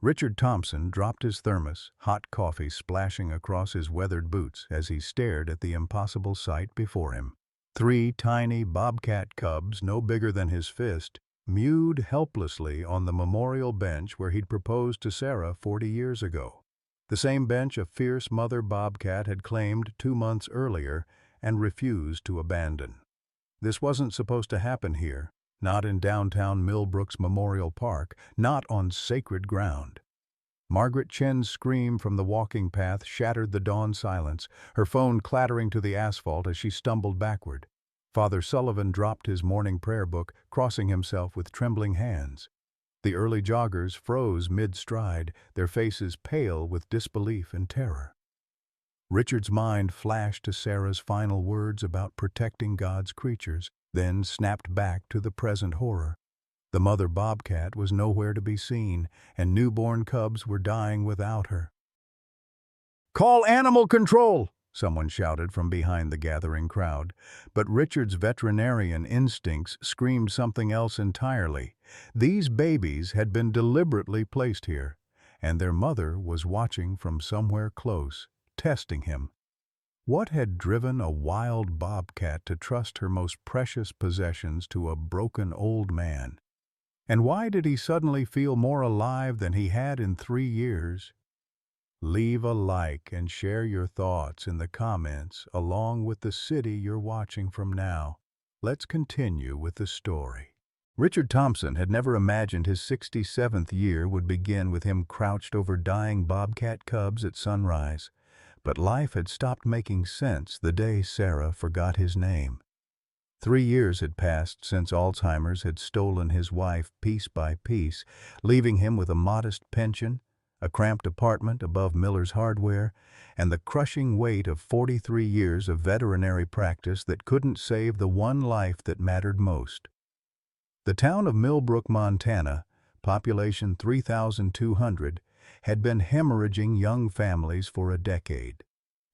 Richard Thompson dropped his thermos, hot coffee splashing across his weathered boots as he stared at the impossible sight before him. Three tiny bobcat cubs, no bigger than his fist, mewed helplessly on the memorial bench where he'd proposed to Sarah 40 years ago. The same bench a fierce mother bobcat had claimed 2 months earlier and refused to abandon. This wasn't supposed to happen here, not in downtown Millbrook's Memorial Park, not on sacred ground. Margaret Chen's scream from the walking path shattered the dawn silence, her phone clattering to the asphalt as she stumbled backward. Father Sullivan dropped his morning prayer book, crossing himself with trembling hands. The early joggers froze mid-stride, their faces pale with disbelief and terror. Richard's mind flashed to Sarah's final words about protecting God's creatures, then snapped back to the present horror. The mother bobcat was nowhere to be seen, and newborn cubs were dying without her. "Call animal control!" someone shouted from behind the gathering crowd, but Richard's veterinarian instincts screamed something else entirely. These babies had been deliberately placed here, and their mother was watching from somewhere close, testing him. What had driven a wild bobcat to trust her most precious possessions to a broken old man? And why did he suddenly feel more alive than he had in 3 years? Leave a like and share your thoughts in the comments along with the city you're watching from now. Let's continue with the story. Richard Thompson had never imagined his 67th year would begin with him crouched over dying bobcat cubs at sunrise. But life had stopped making sense the day Sarah forgot his name. 3 years had passed since Alzheimer's had stolen his wife piece by piece, leaving him with a modest pension, a cramped apartment above Miller's Hardware, and the crushing weight of 43 years of veterinary practice that couldn't save the one life that mattered most. The town of Millbrook, Montana, population 3,200, had been hemorrhaging young families for a decade.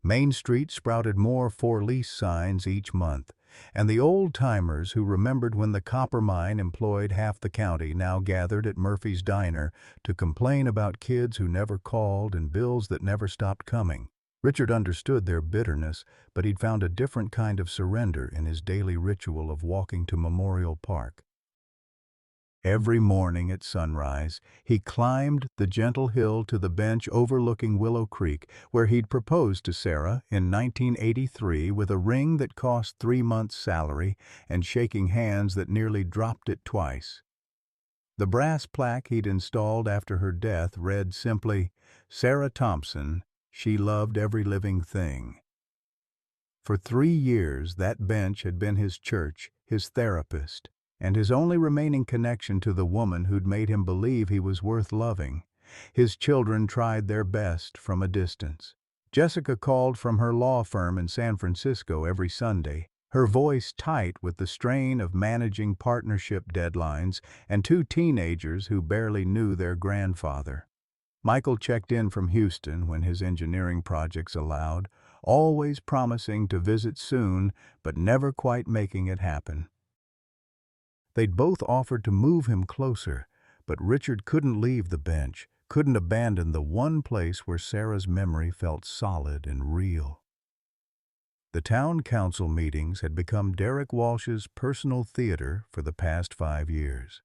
Main Street sprouted more for-lease signs each month, and the old-timers who remembered when the copper mine employed half the county now gathered at Murphy's Diner to complain about kids who never called and bills that never stopped coming. Richard understood their bitterness, but he'd found a different kind of surrender in his daily ritual of walking to Memorial Park. Every morning at sunrise, he climbed the gentle hill to the bench overlooking Willow Creek, where he'd proposed to Sarah in 1983 with a ring that cost 3 months' salary and shaking hands that nearly dropped it twice. The brass plaque he'd installed after her death read simply, "Sarah Thompson, she loved every living thing." For 3 years, that bench had been his church, his therapist, and his only remaining connection to the woman who'd made him believe he was worth loving. His children tried their best from a distance. Jessica called from her law firm in San Francisco every Sunday, her voice tight with the strain of managing partnership deadlines and 2 teenagers who barely knew their grandfather. Michael checked in from Houston when his engineering projects allowed, always promising to visit soon but never quite making it happen. They'd both offered to move him closer, but Richard couldn't leave the bench, couldn't abandon the one place where Sarah's memory felt solid and real. The town council meetings had become Derek Walsh's personal theater for the past 5 years.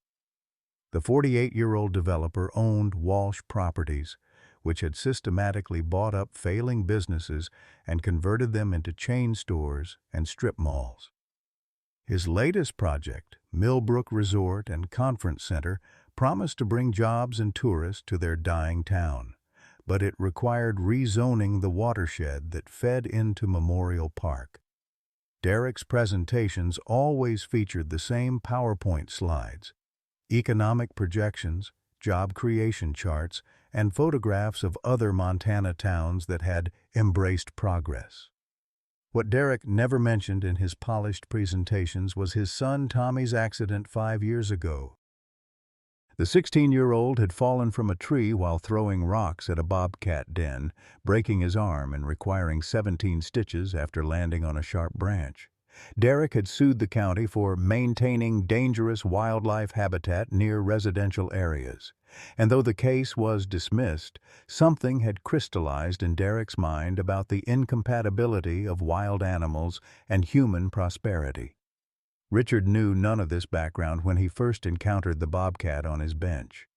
The 48-year-old developer owned Walsh Properties, which had systematically bought up failing businesses and converted them into chain stores and strip malls. His latest project, Millbrook Resort and Conference Center, promised to bring jobs and tourists to their dying town, but it required rezoning the watershed that fed into Memorial Park. Derek's presentations always featured the same PowerPoint slides, economic projections, job creation charts, and photographs of other Montana towns that had embraced progress. What Derek never mentioned in his polished presentations was his son Tommy's accident 5 years ago. The 16-year-old had fallen from a tree while throwing rocks at a bobcat den, breaking his arm and requiring 17 stitches after landing on a sharp branch. Derek had sued the county for maintaining dangerous wildlife habitat near residential areas. And though the case was dismissed, something had crystallized in Derek's mind about the incompatibility of wild animals and human prosperity. Richard knew none of this background when he first encountered the bobcat on his bench.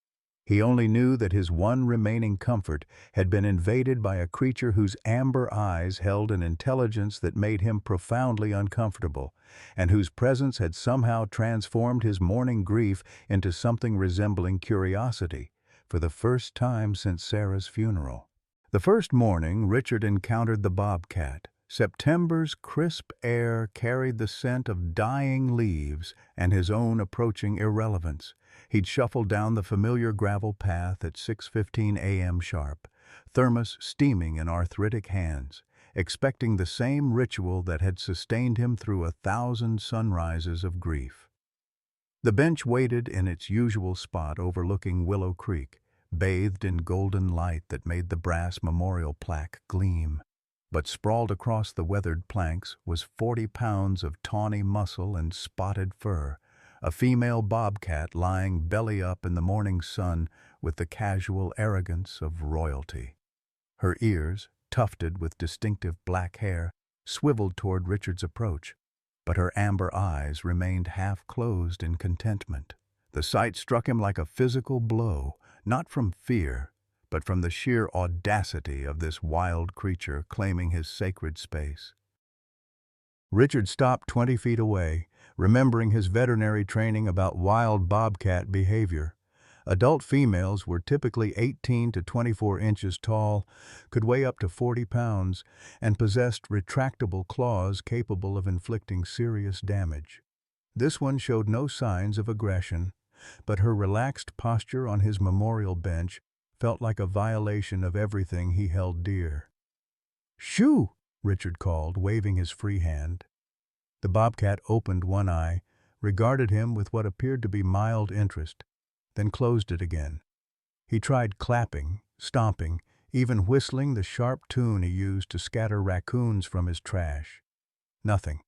He only knew that his one remaining comfort had been invaded by a creature whose amber eyes held an intelligence that made him profoundly uncomfortable, and whose presence had somehow transformed his morning grief into something resembling curiosity, for the first time since Sarah's funeral. The first morning Richard encountered the bobcat, September's crisp air carried the scent of dying leaves and his own approaching irrelevance. He'd shuffled down the familiar gravel path at 6:15 a.m. sharp, thermos steaming in arthritic hands, expecting the same ritual that had sustained him through 1,000 sunrises of grief. The bench waited in its usual spot overlooking Willow Creek, bathed in golden light that made the brass memorial plaque gleam. But sprawled across the weathered planks was 40 pounds of tawny muscle and spotted fur, a female bobcat lying belly up in the morning sun with the casual arrogance of royalty. Her ears, tufted with distinctive black hair, swiveled toward Richard's approach, but her amber eyes remained half-closed in contentment. The sight struck him like a physical blow, not from fear, but from the sheer audacity of this wild creature claiming his sacred space. Richard stopped 20 feet away, remembering his veterinary training about wild bobcat behavior. Adult females were typically 18 to 24 inches tall, could weigh up to 40 pounds, and possessed retractable claws capable of inflicting serious damage. This one showed no signs of aggression, but her relaxed posture on his memorial bench felt like a violation of everything he held dear. "Shoo!" Richard called, waving his free hand. The bobcat opened one eye, regarded him with what appeared to be mild interest, then closed it again. He tried clapping, stomping, even whistling the sharp tune he used to scatter raccoons from his trash. Nothing.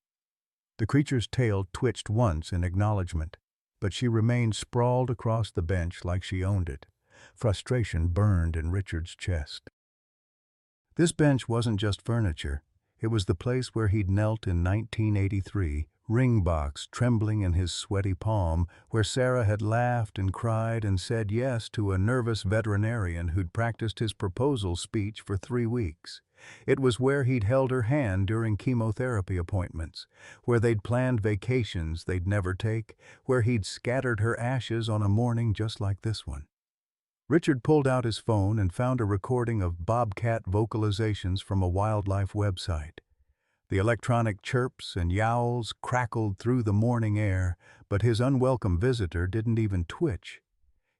The creature's tail twitched once in acknowledgement, but she remained sprawled across the bench like she owned it. Frustration burned in Richard's chest. This bench wasn't just furniture. It was the place where he'd knelt in 1983, ring box trembling in his sweaty palm, where Sarah had laughed and cried and said yes to a nervous veterinarian who'd practiced his proposal speech for 3 weeks. It was where he'd held her hand during chemotherapy appointments, where they'd planned vacations they'd never take, where he'd scattered her ashes on a morning just like this one. Richard pulled out his phone and found a recording of bobcat vocalizations from a wildlife website. The electronic chirps and yowls crackled through the morning air, but his unwelcome visitor didn't even twitch.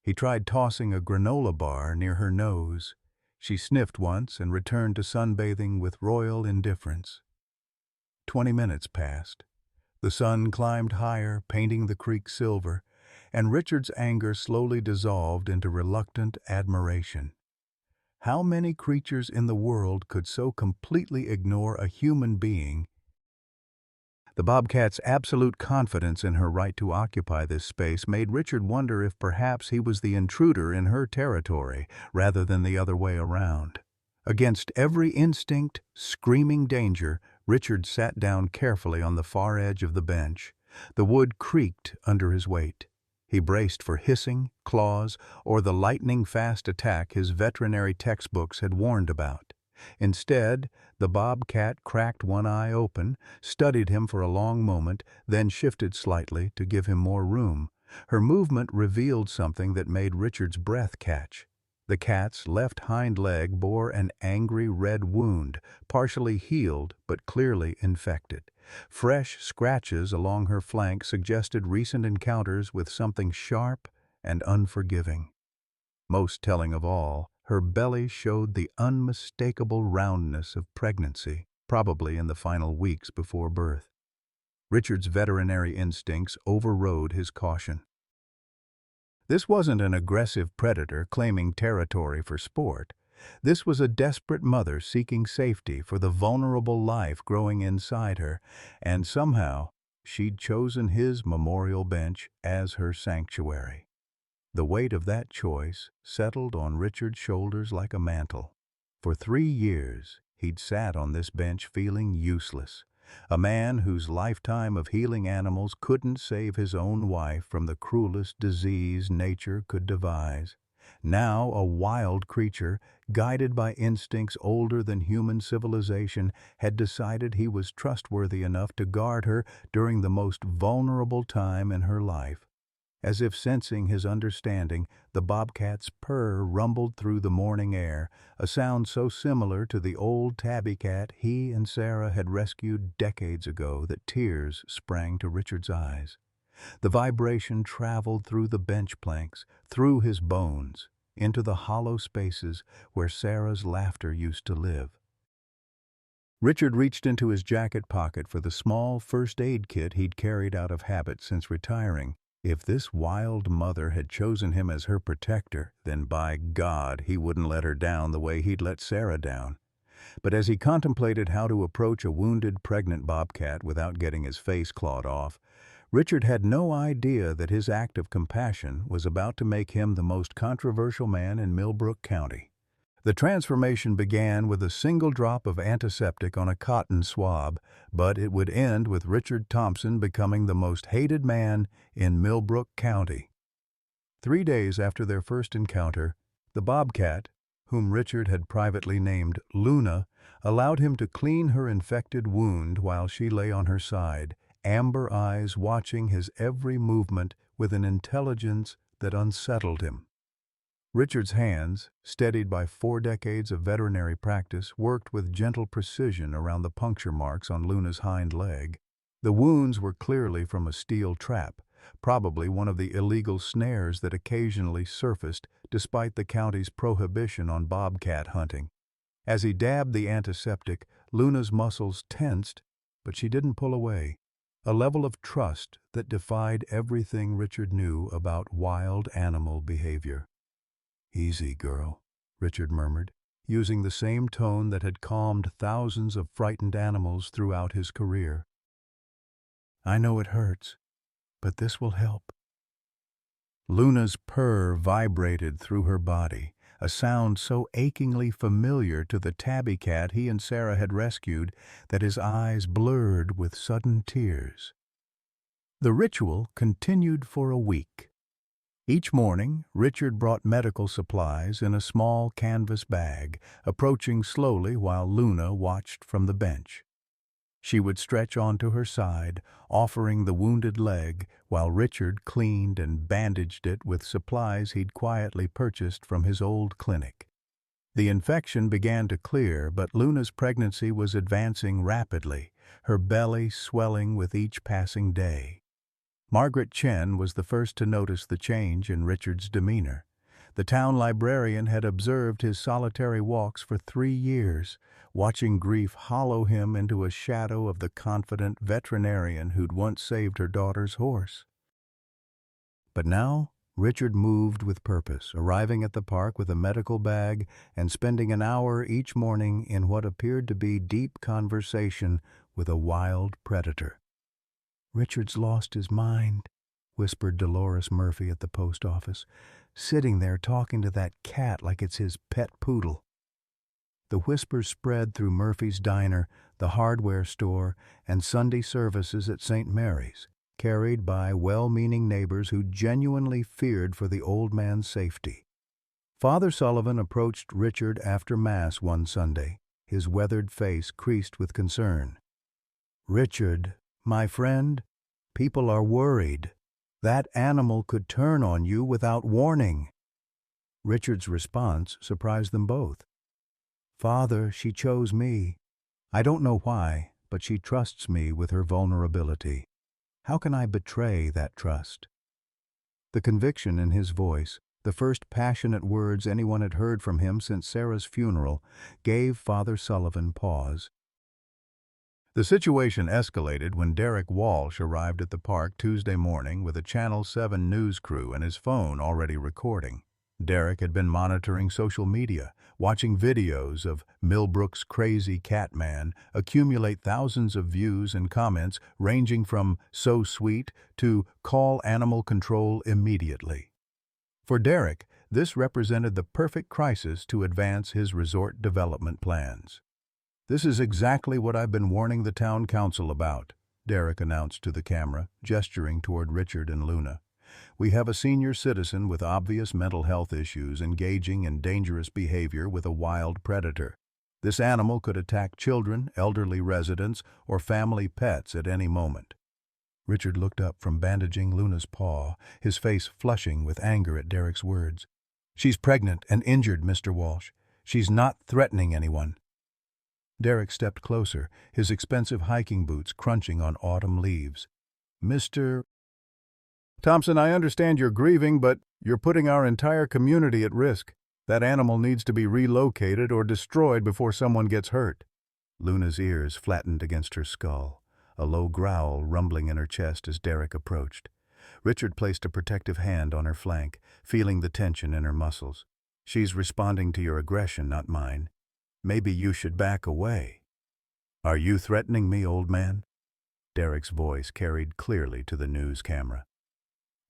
He tried tossing a granola bar near her nose. She sniffed once and returned to sunbathing with royal indifference. 20 minutes passed. The sun climbed higher, painting the creek silver, and Richard's anger slowly dissolved into reluctant admiration. How many creatures in the world could so completely ignore a human being? The bobcat's absolute confidence in her right to occupy this space made Richard wonder if perhaps he was the intruder in her territory rather than the other way around. Against every instinct, screaming danger, Richard sat down carefully on the far edge of the bench. The wood creaked under his weight. He braced for hissing, claws, or the lightning-fast attack his veterinary textbooks had warned about. Instead, the bobcat cracked one eye open, studied him for a long moment, then shifted slightly to give him more room. Her movement revealed something that made Richard's breath catch. The cat's left hind leg bore an angry red wound, partially healed but clearly infected. Fresh scratches along her flank suggested recent encounters with something sharp and unforgiving. Most telling of all, her belly showed the unmistakable roundness of pregnancy, probably in the final weeks before birth. Richard's veterinary instincts overrode his caution. This wasn't an aggressive predator claiming territory for sport. This was a desperate mother seeking safety for the vulnerable life growing inside her, and somehow she'd chosen his memorial bench as her sanctuary. The weight of that choice settled on Richard's shoulders like a mantle. For 3 years, he'd sat on this bench feeling useless. A man whose lifetime of healing animals couldn't save his own wife from the cruelest disease nature could devise. Now a wild creature, guided by instincts older than human civilization, had decided he was trustworthy enough to guard her during the most vulnerable time in her life. As if sensing his understanding, the bobcat's purr rumbled through the morning air, a sound so similar to the old tabby cat he and Sarah had rescued decades ago that tears sprang to Richard's eyes. The vibration traveled through the bench planks, through his bones, into the hollow spaces where Sarah's laughter used to live. Richard reached into his jacket pocket for the small first aid kit he'd carried out of habit since retiring. If this wild mother had chosen him as her protector, then by God, he wouldn't let her down the way he'd let Sarah down. But as he contemplated how to approach a wounded pregnant bobcat without getting his face clawed off, Richard had no idea that his act of compassion was about to make him the most controversial man in Millbrook County. The transformation began with a single drop of antiseptic on a cotton swab, but it would end with Richard Thompson becoming the most hated man in Millbrook County. 3 days after their first encounter, the bobcat, whom Richard had privately named Luna, allowed him to clean her infected wound while she lay on her side, amber eyes watching his every movement with an intelligence that unsettled him. Richard's hands, steadied by 4 decades of veterinary practice, worked with gentle precision around the puncture marks on Luna's hind leg. The wounds were clearly from a steel trap, probably one of the illegal snares that occasionally surfaced despite the county's prohibition on bobcat hunting. As he dabbed the antiseptic, Luna's muscles tensed, but she didn't pull away. A level of trust that defied everything Richard knew about wild animal behavior. "Easy, girl," Richard murmured, using the same tone that had calmed thousands of frightened animals throughout his career. "I know it hurts, but this will help." Luna's purr vibrated through her body, a sound so achingly familiar to the tabby cat he and Sarah had rescued that his eyes blurred with sudden tears. The ritual continued for a week. Each morning, Richard brought medical supplies in a small canvas bag, approaching slowly while Luna watched from the bench. She would stretch onto her side, offering the wounded leg, while Richard cleaned and bandaged it with supplies he'd quietly purchased from his old clinic. The infection began to clear, but Luna's pregnancy was advancing rapidly, her belly swelling with each passing day. Margaret Chen was the first to notice the change in Richard's demeanor. The town librarian had observed his solitary walks for 3 years, watching grief hollow him into a shadow of the confident veterinarian who'd once saved her daughter's horse. But now, Richard moved with purpose, arriving at the park with a medical bag and spending an hour each morning in what appeared to be deep conversation with a wild predator. "Richard's lost his mind," whispered Dolores Murphy at the post office, "sitting there talking to that cat like it's his pet poodle." The whispers spread through Murphy's Diner, the hardware store, and Sunday services at St. Mary's, carried by well-meaning neighbors who genuinely feared for the old man's safety. Father Sullivan approached Richard after Mass one Sunday, his weathered face creased with concern. "Richard, my friend, people are worried. That animal could turn on you without warning." Richard's response surprised them both. "Father, she chose me. I don't know why, but she trusts me with her vulnerability. How can I betray that trust?" The conviction in his voice, the first passionate words anyone had heard from him since Sarah's funeral, gave Father Sullivan pause. The situation escalated when Derek Walsh arrived at the park Tuesday morning with a Channel 7 news crew and his phone already recording. Derek had been monitoring social media, watching videos of Millbrook's crazy cat man accumulate thousands of views and comments ranging from "so sweet" to "call animal control immediately." For Derek, this represented the perfect crisis to advance his resort development plans. "This is exactly what I've been warning the town council about," Derek announced to the camera, gesturing toward Richard and Luna. "We have a senior citizen with obvious mental health issues engaging in dangerous behavior with a wild predator. This animal could attack children, elderly residents, or family pets at any moment." Richard looked up from bandaging Luna's paw, his face flushing with anger at Derek's words. "She's pregnant and injured, Mr. Walsh. She's not threatening anyone." Derek stepped closer, his expensive hiking boots crunching on autumn leaves. "Mr. Thompson, I understand you're grieving, but you're putting our entire community at risk. That animal needs to be relocated or destroyed before someone gets hurt." Luna's ears flattened against her skull, a low growl rumbling in her chest as Derek approached. Richard placed a protective hand on her flank, feeling the tension in her muscles. "She's responding to your aggression, not mine. Maybe you should back away." "Are you threatening me, old man?" Derek's voice carried clearly to the news camera.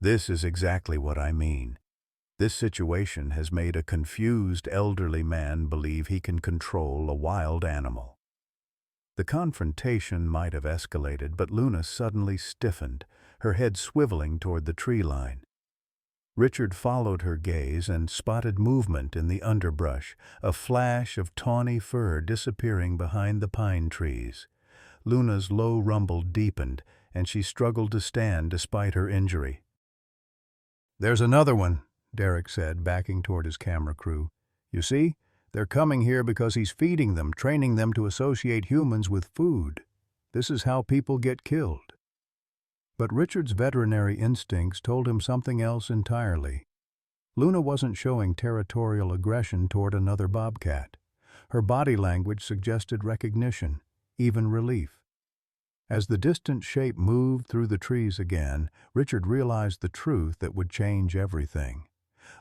"This is exactly what I mean. This situation has made a confused elderly man believe he can control a wild animal." The confrontation might have escalated, but Luna suddenly stiffened, her head swiveling toward the tree line. Richard followed her gaze and spotted movement in the underbrush, a flash of tawny fur disappearing behind the pine trees. Luna's low rumble deepened, and she struggled to stand despite her injury. "There's another one," Derek said, backing toward his camera crew. "You see? They're coming here because he's feeding them, training them to associate humans with food. This is how people get killed." But Richard's veterinary instincts told him something else entirely. Luna wasn't showing territorial aggression toward another bobcat. Her body language suggested recognition, even relief. As the distant shape moved through the trees again, Richard realized the truth that would change everything.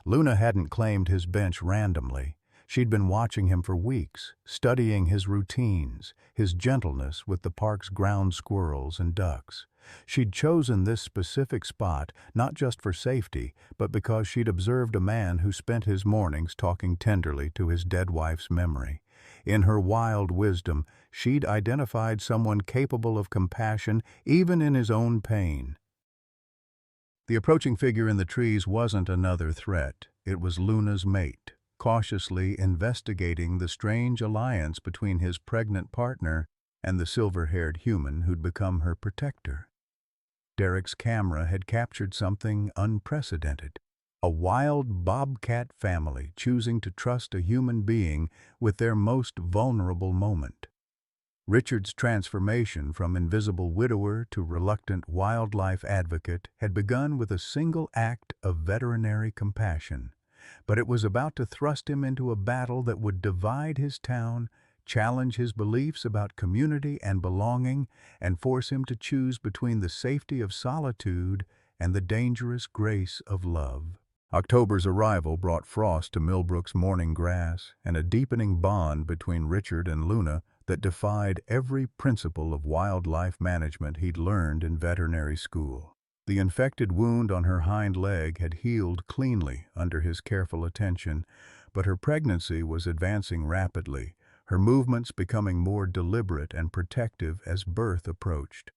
Luna hadn't claimed his bench randomly. She'd been watching him for weeks, studying his routines, his gentleness with the park's ground squirrels and ducks. She'd chosen this specific spot not just for safety, but because she'd observed a man who spent his mornings talking tenderly to his dead wife's memory. In her wild wisdom, she'd identified someone capable of compassion even in his own pain. The approaching figure in the trees wasn't another threat. It was Luna's mate, cautiously investigating the strange alliance between his pregnant partner and the silver-haired human who'd become her protector. Derek's camera had captured something unprecedented. A wild bobcat family choosing to trust a human being with their most vulnerable moment. Richard's transformation from invisible widower to reluctant wildlife advocate had begun with a single act of veterinary compassion, but it was about to thrust him into a battle that would divide his town, challenge his beliefs about community and belonging, and force him to choose between the safety of solitude and the dangerous grace of love. October's arrival brought frost to Millbrook's morning grass and a deepening bond between Richard and Luna that defied every principle of wildlife management he'd learned in veterinary school. The infected wound on her hind leg had healed cleanly under his careful attention, but her pregnancy was advancing rapidly, her movements becoming more deliberate and protective as birth approached.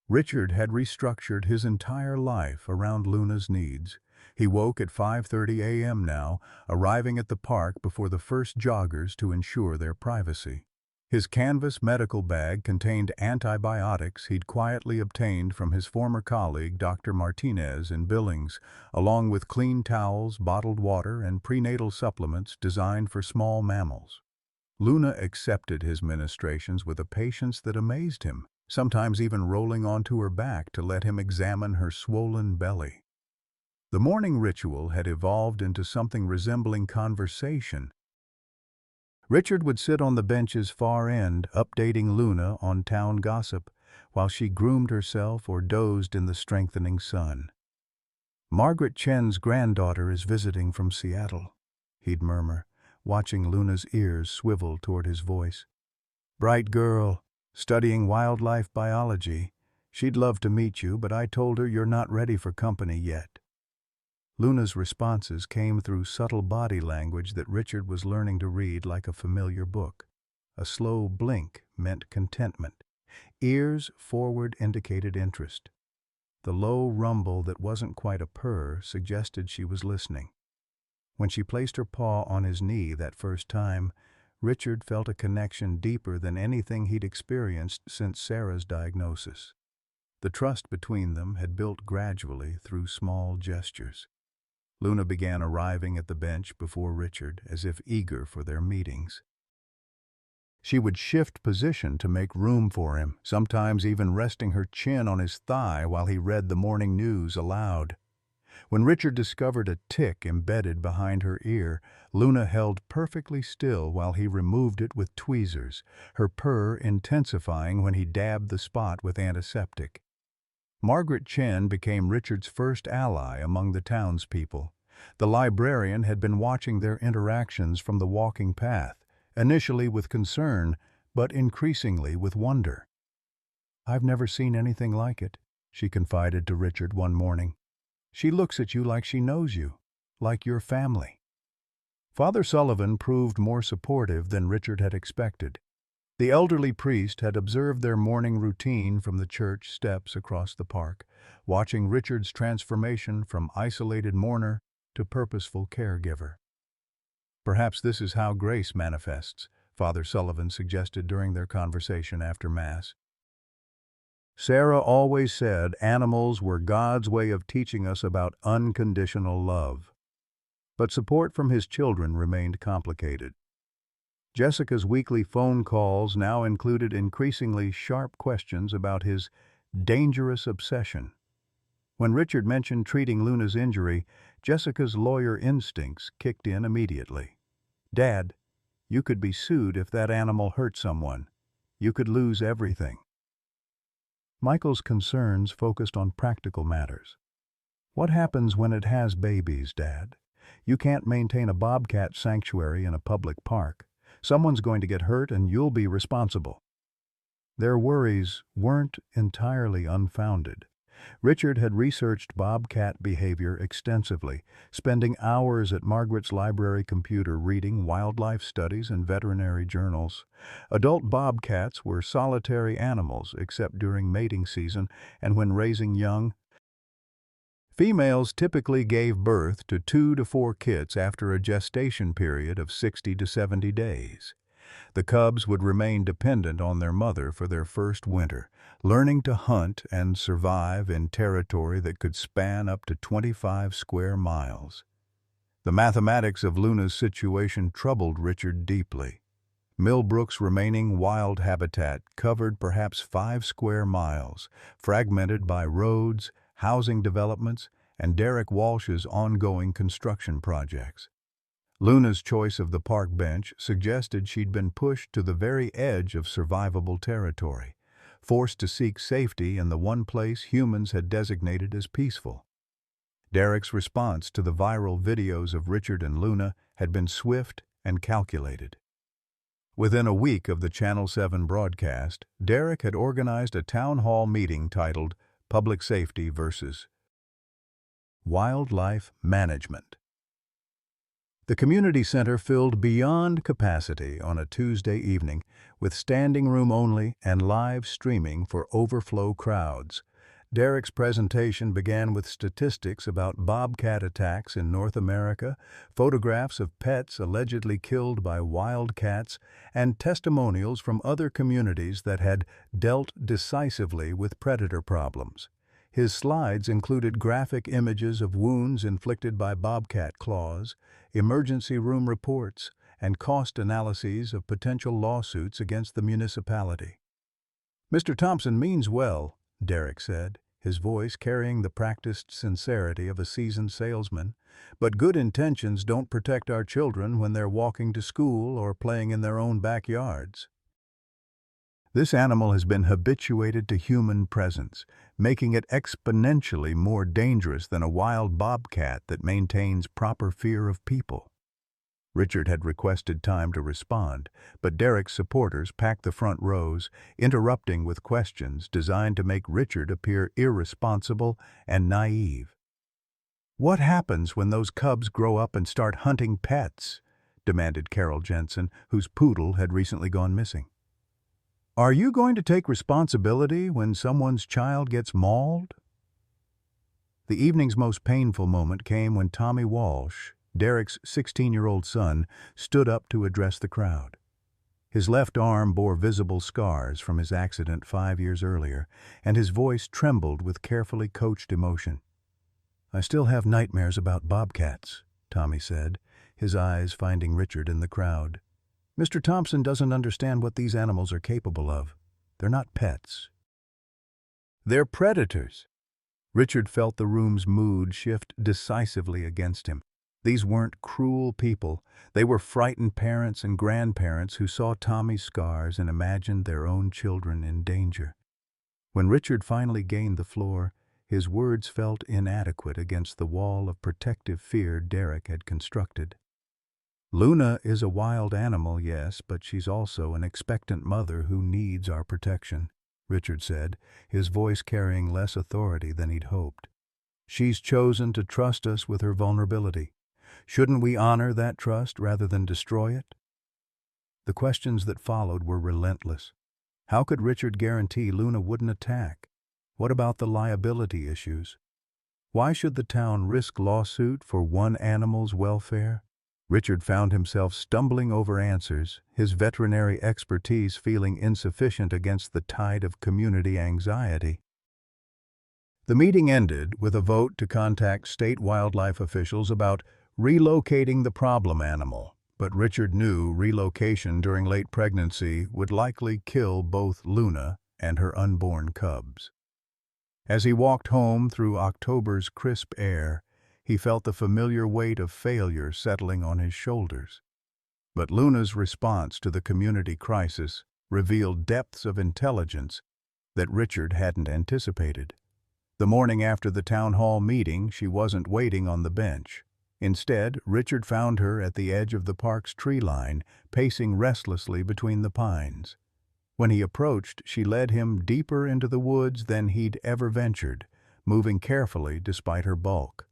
Richard had restructured his entire life around Luna's needs. He woke at 5:30 a.m. now, arriving at the park before the first joggers to ensure their privacy. His canvas medical bag contained antibiotics he'd quietly obtained from his former colleague, Dr. Martinez, in Billings, along with clean towels, bottled water, and prenatal supplements designed for small mammals. Luna accepted his ministrations with a patience that amazed him, sometimes even rolling onto her back to let him examine her swollen belly. The morning ritual had evolved into something resembling conversation. Richard would sit on the bench's far end, updating Luna on town gossip, while she groomed herself or dozed in the strengthening sun. "Margaret Chen's granddaughter is visiting from Seattle," he'd murmur, watching Luna's ears swivel toward his voice. "Bright girl, studying wildlife biology. She'd love to meet you, but I told her you're not ready for company yet." Luna's responses came through subtle body language that Richard was learning to read like a familiar book. A slow blink meant contentment. Ears forward indicated interest. The low rumble that wasn't quite a purr suggested she was listening. When she placed her paw on his knee that first time, Richard felt a connection deeper than anything he'd experienced since Sarah's diagnosis. The trust between them had built gradually through small gestures. Luna began arriving at the bench before Richard, as if eager for their meetings. She would shift position to make room for him, sometimes even resting her chin on his thigh while he read the morning news aloud. When Richard discovered a tick embedded behind her ear, Luna held perfectly still while he removed it with tweezers, her purr intensifying when he dabbed the spot with antiseptic. Margaret Chen became Richard's first ally among the townspeople. The librarian had been watching their interactions from the walking path, initially with concern, but increasingly with wonder. "I've never seen anything like it," she confided to Richard one morning. "She looks at you like she knows you, like your family." Father Sullivan proved more supportive than Richard had expected. The elderly priest had observed their morning routine from the church steps across the park, watching Richard's transformation from isolated mourner to purposeful caregiver. "Perhaps this is how grace manifests," Father Sullivan suggested during their conversation after Mass. "Sarah always said animals were God's way of teaching us about unconditional love." But support from his children remained complicated. Jessica's weekly phone calls now included increasingly sharp questions about his dangerous obsession. When Richard mentioned treating Luna's injury, Jessica's lawyer instincts kicked in immediately. "Dad, you could be sued if that animal hurt someone. You could lose everything." Michael's concerns focused on practical matters. "What happens when it has babies, Dad? You can't maintain a bobcat sanctuary in a public park. Someone's going to get hurt and you'll be responsible." Their worries weren't entirely unfounded. Richard had researched bobcat behavior extensively, spending hours at Margaret's library computer reading wildlife studies and veterinary journals. Adult bobcats were solitary animals except during mating season and when raising young. Females typically gave birth to 2 to 4 kits after a gestation period of 60 to 70 days. The cubs would remain dependent on their mother for their first winter, learning to hunt and survive in territory that could span up to 25 square miles. The mathematics of Luna's situation troubled Richard deeply. Millbrook's remaining wild habitat covered perhaps 5 square miles, fragmented by roads, housing developments, and Derek Walsh's ongoing construction projects. Luna's choice of the park bench suggested she'd been pushed to the very edge of survivable territory, forced to seek safety in the one place humans had designated as peaceful. Derek's response to the viral videos of Richard and Luna had been swift and calculated. Within a week of the Channel 7 broadcast, Derek had organized a town hall meeting titled Public Safety versus Wildlife Management. The community center filled beyond capacity on a Tuesday evening, with standing room only and live streaming for overflow crowds. Derek's presentation began with statistics about bobcat attacks in North America, photographs of pets allegedly killed by wildcats, and testimonials from other communities that had dealt decisively with predator problems. His slides included graphic images of wounds inflicted by bobcat claws, emergency room reports, and cost analyses of potential lawsuits against the municipality. "Mr. Thompson means well," Derek said, his voice carrying the practiced sincerity of a seasoned salesman, "but good intentions don't protect our children when they're walking to school or playing in their own backyards. This animal has been habituated to human presence, making it exponentially more dangerous than a wild bobcat that maintains proper fear of people." Richard had requested time to respond, but Derek's supporters packed the front rows, interrupting with questions designed to make Richard appear irresponsible and naive. "What happens when those cubs grow up and start hunting pets?" demanded Carol Jensen, whose poodle had recently gone missing. "Are you going to take responsibility when someone's child gets mauled?" The evening's most painful moment came when Tommy Walsh, Derek's 16-year-old son, stood up to address the crowd. His left arm bore visible scars from his accident 5 years earlier, and his voice trembled with carefully coached emotion. "I still have nightmares about bobcats," Tommy said, his eyes finding Richard in the crowd. "Mr. Thompson doesn't understand what these animals are capable of. They're not pets. They're predators." Richard felt the room's mood shift decisively against him. These weren't cruel people. They were frightened parents and grandparents who saw Tommy's scars and imagined their own children in danger. When Richard finally gained the floor, his words felt inadequate against the wall of protective fear Derek had constructed. "Luna is a wild animal, yes, but she's also an expectant mother who needs our protection," Richard said, his voice carrying less authority than he'd hoped. "She's chosen to trust us with her vulnerability. Shouldn't we honor that trust rather than destroy it?" The questions that followed were relentless. How could Richard guarantee Luna wouldn't attack? What about the liability issues? Why should the town risk lawsuit for one animal's welfare? Richard found himself stumbling over answers, his veterinary expertise feeling insufficient against the tide of community anxiety. The meeting ended with a vote to contact state wildlife officials about relocating the problem animal, but Richard knew relocation during late pregnancy would likely kill both Luna and her unborn cubs. As he walked home through October's crisp air, he felt the familiar weight of failure settling on his shoulders. But Luna's response to the community crisis revealed depths of intelligence that Richard hadn't anticipated. The morning after the town hall meeting, she wasn't waiting on the bench. Instead, Richard found her at the edge of the park's tree line, pacing restlessly between the pines. When he approached, she led him deeper into the woods than he'd ever ventured, moving carefully despite her bulk.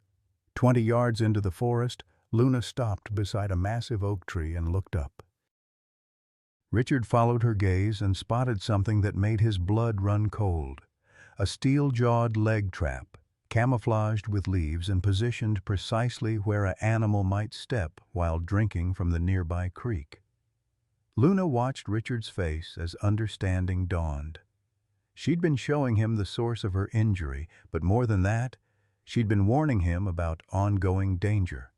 20 yards into the forest, Luna stopped beside a massive oak tree and looked up. Richard followed her gaze and spotted something that made his blood run cold. A steel-jawed leg trap, camouflaged with leaves and positioned precisely where an animal might step while drinking from the nearby creek. Luna watched Richard's face as understanding dawned. She'd been showing him the source of her injury, but more than that, she'd been warning him about ongoing danger.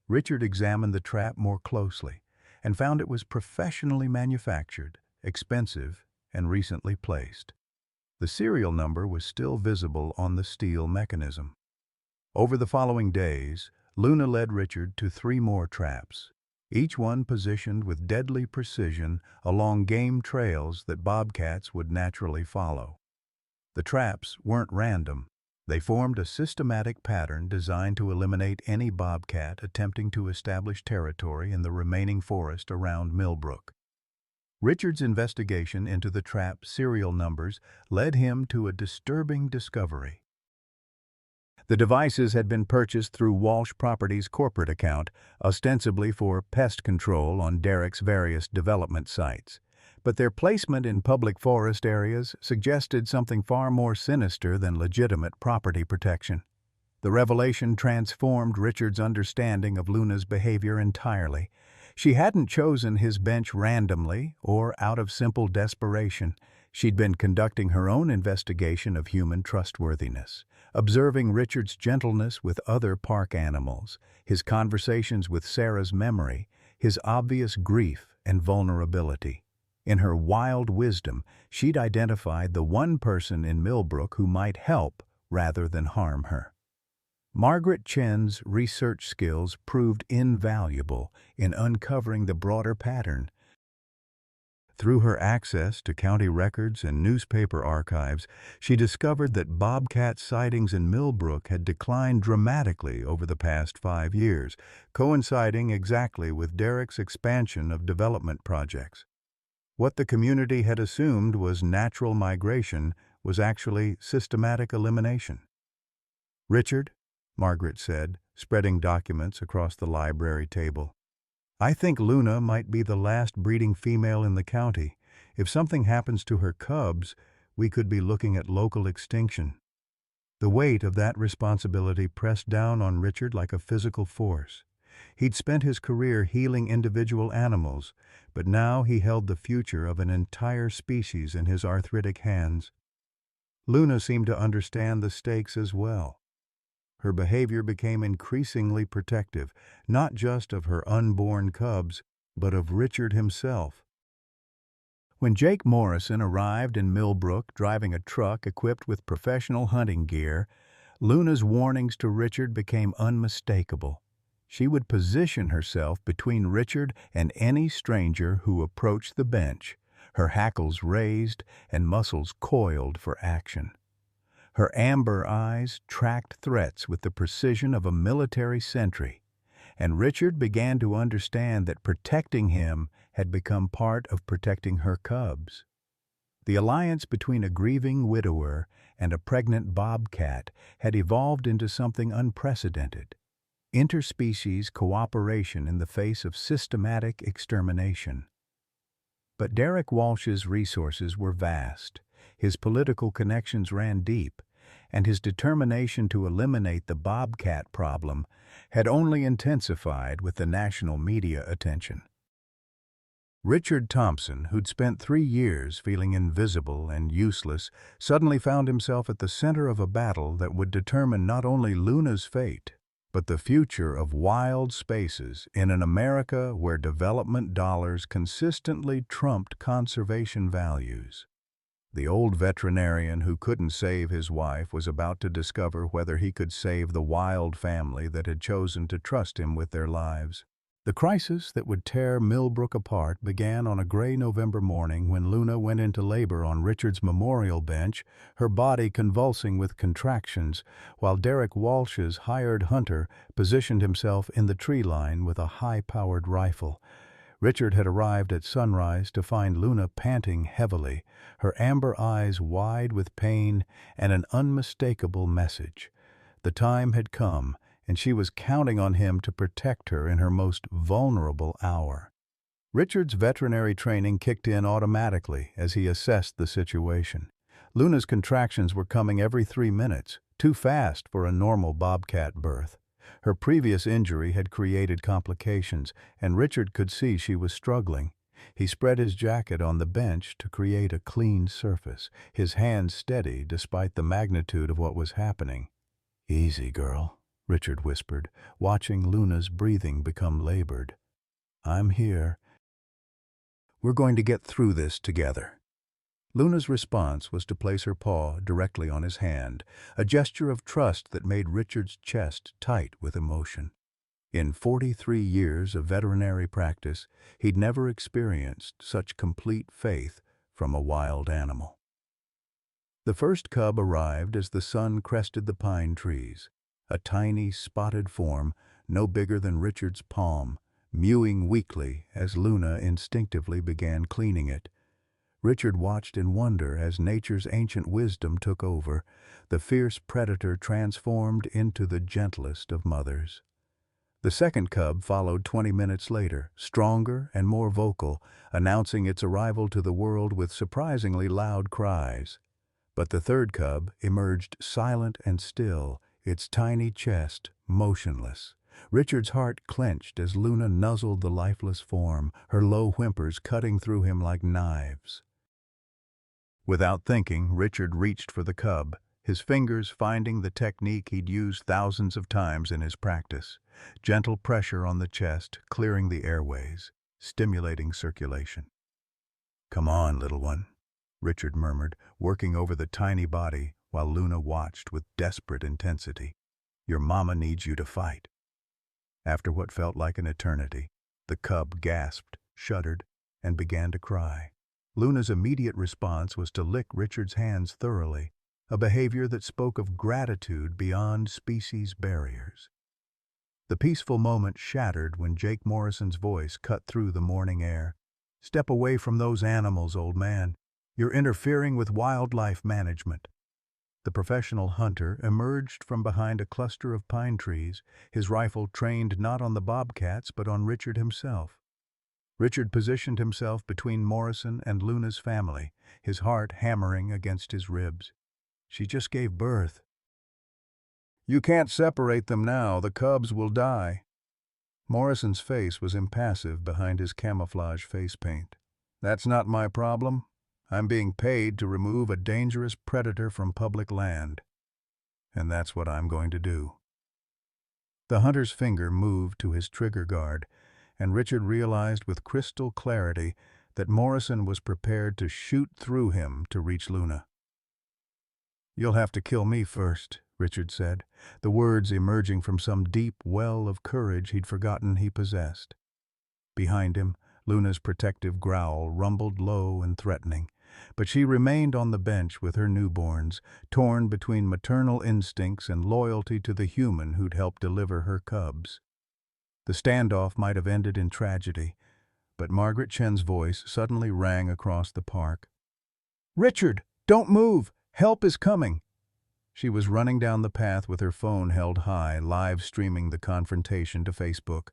Richard examined the trap more closely and found it was professionally manufactured, expensive, and recently placed. The serial number was still visible on the steel mechanism. Over the following days, Luna led Richard to 3 more traps, each one positioned with deadly precision along game trails that bobcats would naturally follow. The traps weren't random. They formed a systematic pattern designed to eliminate any bobcat attempting to establish territory in the remaining forest around Millbrook. Richard's investigation into the trap serial numbers led him to a disturbing discovery. The devices had been purchased through Walsh Properties' corporate account, ostensibly for pest control on Derek's various development sites. But their placement in public forest areas suggested something far more sinister than legitimate property protection. The revelation transformed Richard's understanding of Luna's behavior entirely. She hadn't chosen his bench randomly or out of simple desperation. She'd been conducting her own investigation of human trustworthiness, observing Richard's gentleness with other park animals, his conversations with Sarah's memory, his obvious grief and vulnerability. In her wild wisdom, she'd identified the one person in Millbrook who might help rather than harm her. Margaret Chen's research skills proved invaluable in uncovering the broader pattern. Through her access to county records and newspaper archives, she discovered that bobcat sightings in Millbrook had declined dramatically over the past 5 years, coinciding exactly with Derek's expansion of development projects. What the community had assumed was natural migration was actually systematic elimination. "Richard," Margaret said, spreading documents across the library table. "I think Luna might be the last breeding female in the county. If something happens to her cubs, we could be looking at local extinction." The weight of that responsibility pressed down on Richard like a physical force. He'd spent his career healing individual animals, but now he held the future of an entire species in his arthritic hands. Luna seemed to understand the stakes as well. Her behavior became increasingly protective, not just of her unborn cubs, but of Richard himself. When Jake Morrison arrived in Millbrook driving a truck equipped with professional hunting gear, Luna's warnings to Richard became unmistakable. She would position herself between Richard and any stranger who approached the bench, her hackles raised and muscles coiled for action. Her amber eyes tracked threats with the precision of a military sentry, and Richard began to understand that protecting him had become part of protecting her cubs. The alliance between a grieving widower and a pregnant bobcat had evolved into something unprecedented: interspecies cooperation in the face of systematic extermination. But Derek Walsh's resources were vast, his political connections ran deep, and his determination to eliminate the bobcat problem had only intensified with the national media attention. Richard Thompson, who'd spent 3 years feeling invisible and useless, suddenly found himself at the center of a battle that would determine not only Luna's fate, but the future of wild spaces in an America where development dollars consistently trumped conservation values. The old veterinarian who couldn't save his wife was about to discover whether he could save the wild family that had chosen to trust him with their lives. The crisis that would tear Millbrook apart began on a gray November morning when Luna went into labor on Richard's memorial bench, her body convulsing with contractions, while Derek Walsh's hired hunter positioned himself in the tree line with a high-powered rifle. Richard had arrived at sunrise to find Luna panting heavily, her amber eyes wide with pain and an unmistakable message. The time had come, and she was counting on him to protect her in her most vulnerable hour. Richard's veterinary training kicked in automatically as he assessed the situation. Luna's contractions were coming every 3 minutes, too fast for a normal bobcat birth. Her previous injury had created complications, and Richard could see she was struggling. He spread his jacket on the bench to create a clean surface, his hands steady despite the magnitude of what was happening. "Easy, girl," Richard whispered, watching Luna's breathing become labored. "I'm here. We're going to get through this together." Luna's response was to place her paw directly on his hand, a gesture of trust that made Richard's chest tight with emotion. In 43 years of veterinary practice, he'd never experienced such complete faith from a wild animal. The first cub arrived as the sun crested the pine trees, a tiny, spotted form no bigger than Richard's palm, mewing weakly as Luna instinctively began cleaning it. Richard watched in wonder as nature's ancient wisdom took over, the fierce predator transformed into the gentlest of mothers. The second cub followed 20 minutes later, stronger and more vocal, announcing its arrival to the world with surprisingly loud cries. But the third cub emerged silent and still, its tiny chest motionless. Richard's heart clenched as Luna nuzzled the lifeless form, her low whimpers cutting through him like knives. Without thinking, Richard reached for the cub, his fingers finding the technique he'd used thousands of times in his practice. Gentle pressure on the chest, clearing the airways, stimulating circulation. "Come on, little one," Richard murmured, working over the tiny body while Luna watched with desperate intensity. "Your mama needs you to fight." After what felt like an eternity, the cub gasped, shuddered, and began to cry. Luna's immediate response was to lick Richard's hands thoroughly, a behavior that spoke of gratitude beyond species barriers. The peaceful moment shattered when Jake Morrison's voice cut through the morning air. "Step away from those animals, old man. You're interfering with wildlife management." The professional hunter emerged from behind a cluster of pine trees, his rifle trained not on the bobcats but on Richard himself. Richard positioned himself between Morrison and Luna's family, his heart hammering against his ribs. She just gave birth. "You can't separate them now, the cubs will die." Morrison's face was impassive behind his camouflage face paint. "That's not my problem. I'm being paid to remove a dangerous predator from public land. And that's what I'm going to do." The hunter's finger moved to his trigger guard, and Richard realized with crystal clarity that Morrison was prepared to shoot through him to reach Luna. "You'll have to kill me first," Richard said, the words emerging from some deep well of courage he'd forgotten he possessed. Behind him, Luna's protective growl rumbled low and threatening, but she remained on the bench with her newborns, torn between maternal instincts and loyalty to the human who'd helped deliver her cubs. The standoff might have ended in tragedy, but Margaret Chen's voice suddenly rang across the park. "Richard, don't move! Help is coming!" She was running down the path with her phone held high, live streaming the confrontation to Facebook.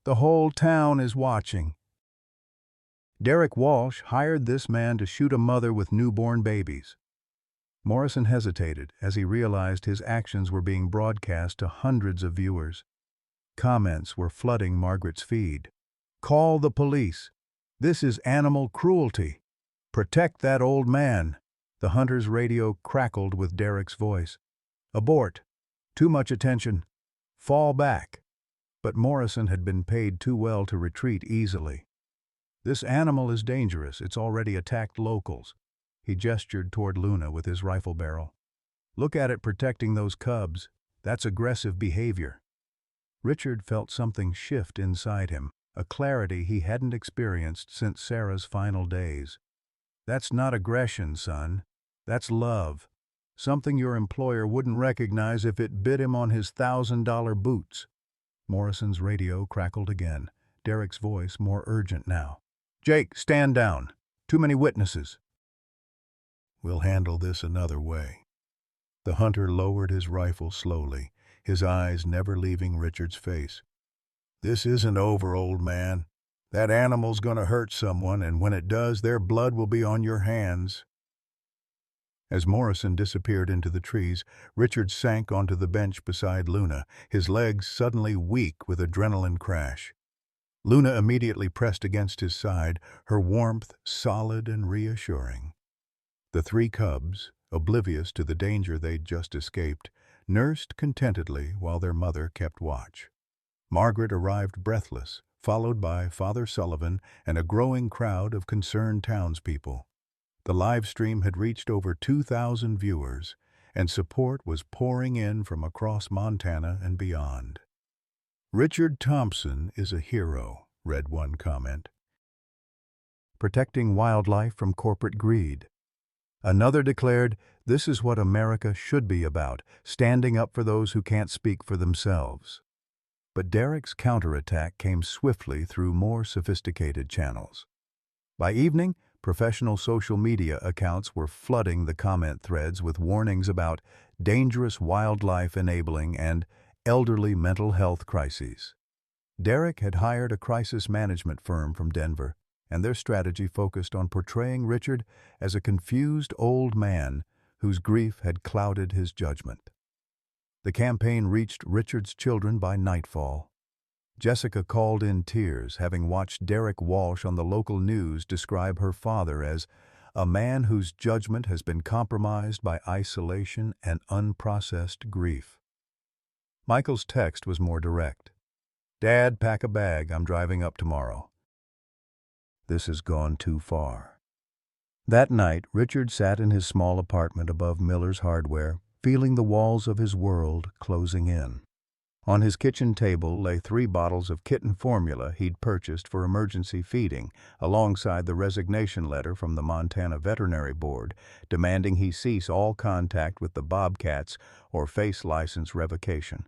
"The whole town is watching. Derek Walsh hired this man to shoot a mother with newborn babies." Morrison hesitated as he realized his actions were being broadcast to hundreds of viewers. Comments were flooding Margaret's feed. "Call the police. This is animal cruelty. Protect that old man." The hunter's radio crackled with Derek's voice. "Abort. Too much attention. Fall back." But Morrison had been paid too well to retreat easily. "This animal is dangerous. It's already attacked locals." He gestured toward Luna with his rifle barrel. "Look at it protecting those cubs. That's aggressive behavior." Richard felt something shift inside him, a clarity he hadn't experienced since Sarah's final days. "That's not aggression, son. That's love. Something your employer wouldn't recognize if it bit him on his $1,000 boots." Morrison's radio crackled again, Derek's voice more urgent now. "Jake, stand down. Too many witnesses." "We'll handle this another way." The hunter lowered his rifle slowly, his eyes never leaving Richard's face. "This isn't over, old man. That animal's gonna hurt someone, and when it does, their blood will be on your hands." As Morrison disappeared into the trees, Richard sank onto the bench beside Luna, his legs suddenly weak with adrenaline crash. Luna immediately pressed against his side, her warmth solid and reassuring. The three cubs, oblivious to the danger they'd just escaped, nursed contentedly while their mother kept watch. Margaret arrived breathless, followed by Father Sullivan and a growing crowd of concerned townspeople. The live stream had reached over 2,000 viewers, and support was pouring in from across Montana and beyond. "Richard Thompson is a hero," read one comment. "Protecting wildlife from corporate greed." Another declared, "This is what America should be about, standing up for those who can't speak for themselves." But Derek's counterattack came swiftly through more sophisticated channels. By evening, professional social media accounts were flooding the comment threads with warnings about dangerous wildlife enabling and elderly mental health crises. Derek had hired a crisis management firm from Denver, and their strategy focused on portraying Richard as a confused old man whose grief had clouded his judgment. The campaign reached Richard's children by nightfall. Jessica called in tears, having watched Derek Walsh on the local news describe her father as a man whose judgment has been compromised by isolation and unprocessed grief. Michael's text was more direct. "Dad, pack a bag. I'm driving up tomorrow." This has gone too far. That night, Richard sat in his small apartment above Miller's Hardware, feeling the walls of his world closing in. On his kitchen table lay 3 bottles of kitten formula he'd purchased for emergency feeding, alongside the resignation letter from the Montana Veterinary Board, demanding he cease all contact with the Bobcats or face license revocation.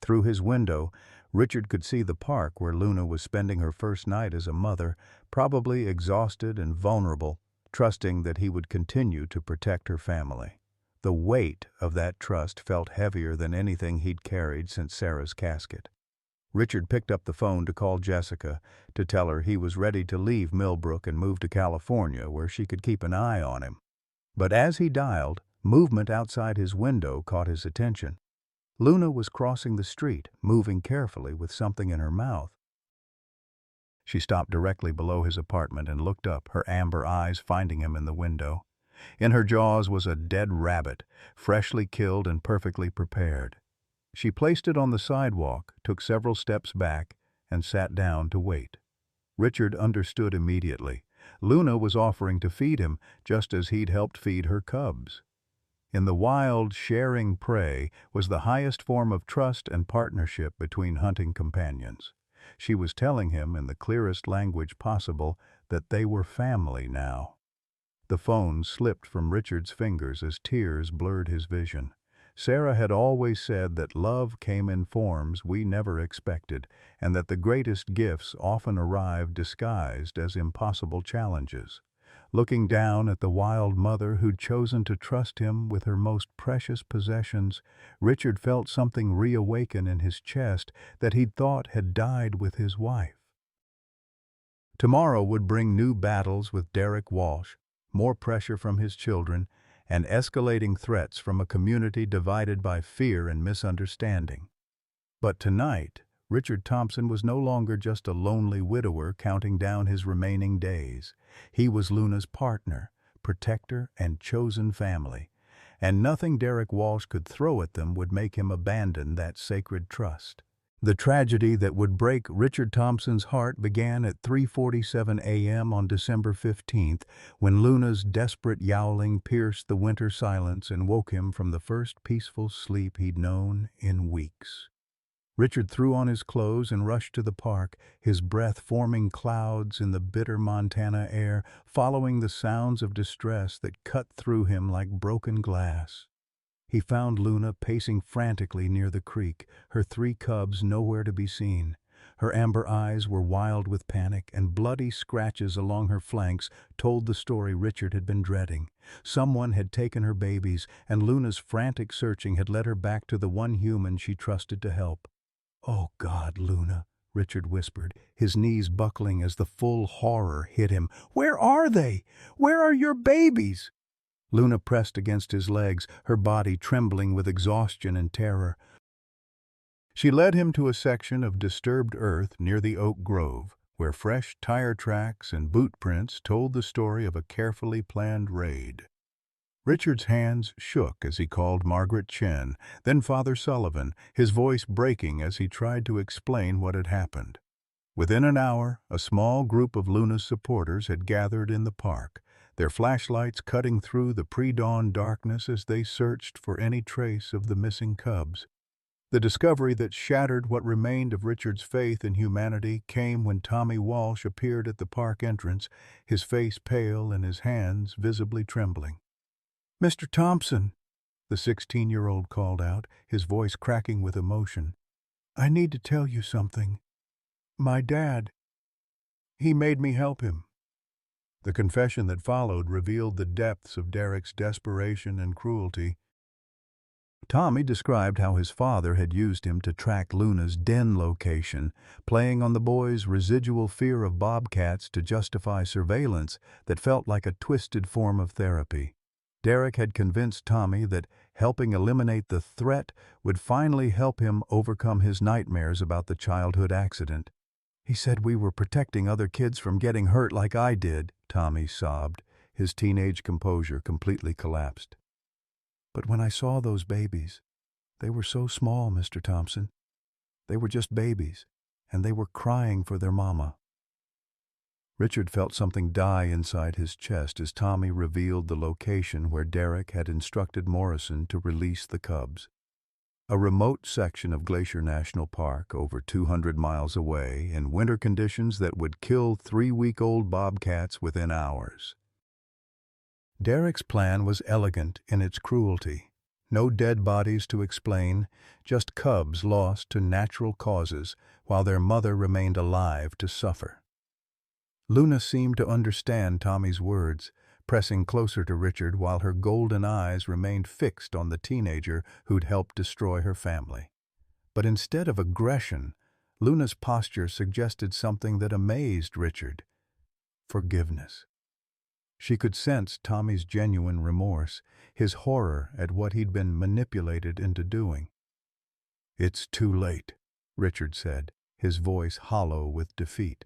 Through his window, Richard could see the park where Luna was spending her first night as a mother, probably exhausted and vulnerable, trusting that he would continue to protect her family. The weight of that trust felt heavier than anything he'd carried since Sarah's casket. Richard picked up the phone to call Jessica to tell her he was ready to leave Millbrook and move to California where she could keep an eye on him. But as he dialed, movement outside his window caught his attention. Luna was crossing the street, moving carefully with something in her mouth. She stopped directly below his apartment and looked up, her amber eyes finding him in the window. In her jaws was a dead rabbit, freshly killed and perfectly prepared. She placed it on the sidewalk, took several steps back, and sat down to wait. Richard understood immediately. Luna was offering to feed him, just as he'd helped feed her cubs. In the wild, sharing prey was the highest form of trust and partnership between hunting companions. She was telling him in the clearest language possible that they were family now. The phone slipped from Richard's fingers as tears blurred his vision. Sarah had always said that love came in forms we never expected, and that the greatest gifts often arrive disguised as impossible challenges. Looking down at the wild mother who'd chosen to trust him with her most precious possessions, Richard felt something reawaken in his chest that he'd thought had died with his wife. Tomorrow would bring new battles with Derek Walsh, more pressure from his children, and escalating threats from a community divided by fear and misunderstanding. But tonight, Richard Thompson was no longer just a lonely widower counting down his remaining days. He was Luna's partner, protector, and chosen family, and nothing Derek Walsh could throw at them would make him abandon that sacred trust. The tragedy that would break Richard Thompson's heart began at 3:47 a.m. on December 15th, when Luna's desperate yowling pierced the winter silence and woke him from the first peaceful sleep he'd known in weeks. Richard threw on his clothes and rushed to the park, his breath forming clouds in the bitter Montana air, following the sounds of distress that cut through him like broken glass. He found Luna pacing frantically near the creek, her 3 cubs nowhere to be seen. Her amber eyes were wild with panic, and bloody scratches along her flanks told the story Richard had been dreading. Someone had taken her babies, and Luna's frantic searching had led her back to the one human she trusted to help. "Oh God, Luna," Richard whispered, his knees buckling as the full horror hit him. "Where are they? Where are your babies?" Luna pressed against his legs, her body trembling with exhaustion and terror. She led him to a section of disturbed earth near the oak grove, where fresh tire tracks and boot prints told the story of a carefully planned raid. Richard's hands shook as he called Margaret Chen, then Father Sullivan, his voice breaking as he tried to explain what had happened. Within an hour, a small group of Luna's supporters had gathered in the park, their flashlights cutting through the pre-dawn darkness as they searched for any trace of the missing cubs. The discovery that shattered what remained of Richard's faith in humanity came when Tommy Walsh appeared at the park entrance, his face pale and his hands visibly trembling. "Mr. Thompson," the 16-year-old called out, his voice cracking with emotion. "I need to tell you something. My dad, he made me help him." The confession that followed revealed the depths of Derek's desperation and cruelty. Tommy described how his father had used him to track Luna's den location, playing on the boy's residual fear of bobcats to justify surveillance that felt like a twisted form of therapy. Derek had convinced Tommy that helping eliminate the threat would finally help him overcome his nightmares about the childhood accident. "He said we were protecting other kids from getting hurt like I did," Tommy sobbed, his teenage composure completely collapsed. "But when I saw those babies, they were so small, Mr. Thompson. They were just babies, and they were crying for their mama." Richard felt something die inside his chest as Tommy revealed the location where Derek had instructed Morrison to release the cubs. A remote section of Glacier National Park, over 200 miles away, in winter conditions that would kill 3-week-old bobcats within hours. Derek's plan was elegant in its cruelty. No dead bodies to explain, just cubs lost to natural causes while their mother remained alive to suffer. Luna seemed to understand Tommy's words, pressing closer to Richard while her golden eyes remained fixed on the teenager who'd helped destroy her family. But instead of aggression, Luna's posture suggested something that amazed Richard: forgiveness. She could sense Tommy's genuine remorse, his horror at what he'd been manipulated into doing. "It's too late," Richard said, his voice hollow with defeat.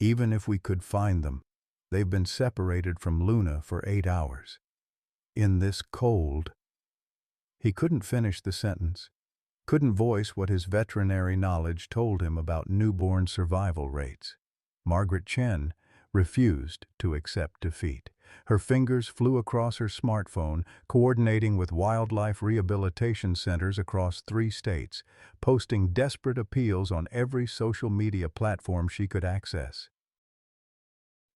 "Even if we could find them, they've been separated from Luna for 8 hours. In this cold." He couldn't finish the sentence, couldn't voice what his veterinary knowledge told him about newborn survival rates. Margaret Chen refused to accept defeat. Her fingers flew across her smartphone, coordinating with wildlife rehabilitation centers across 3 states, posting desperate appeals on every social media platform she could access.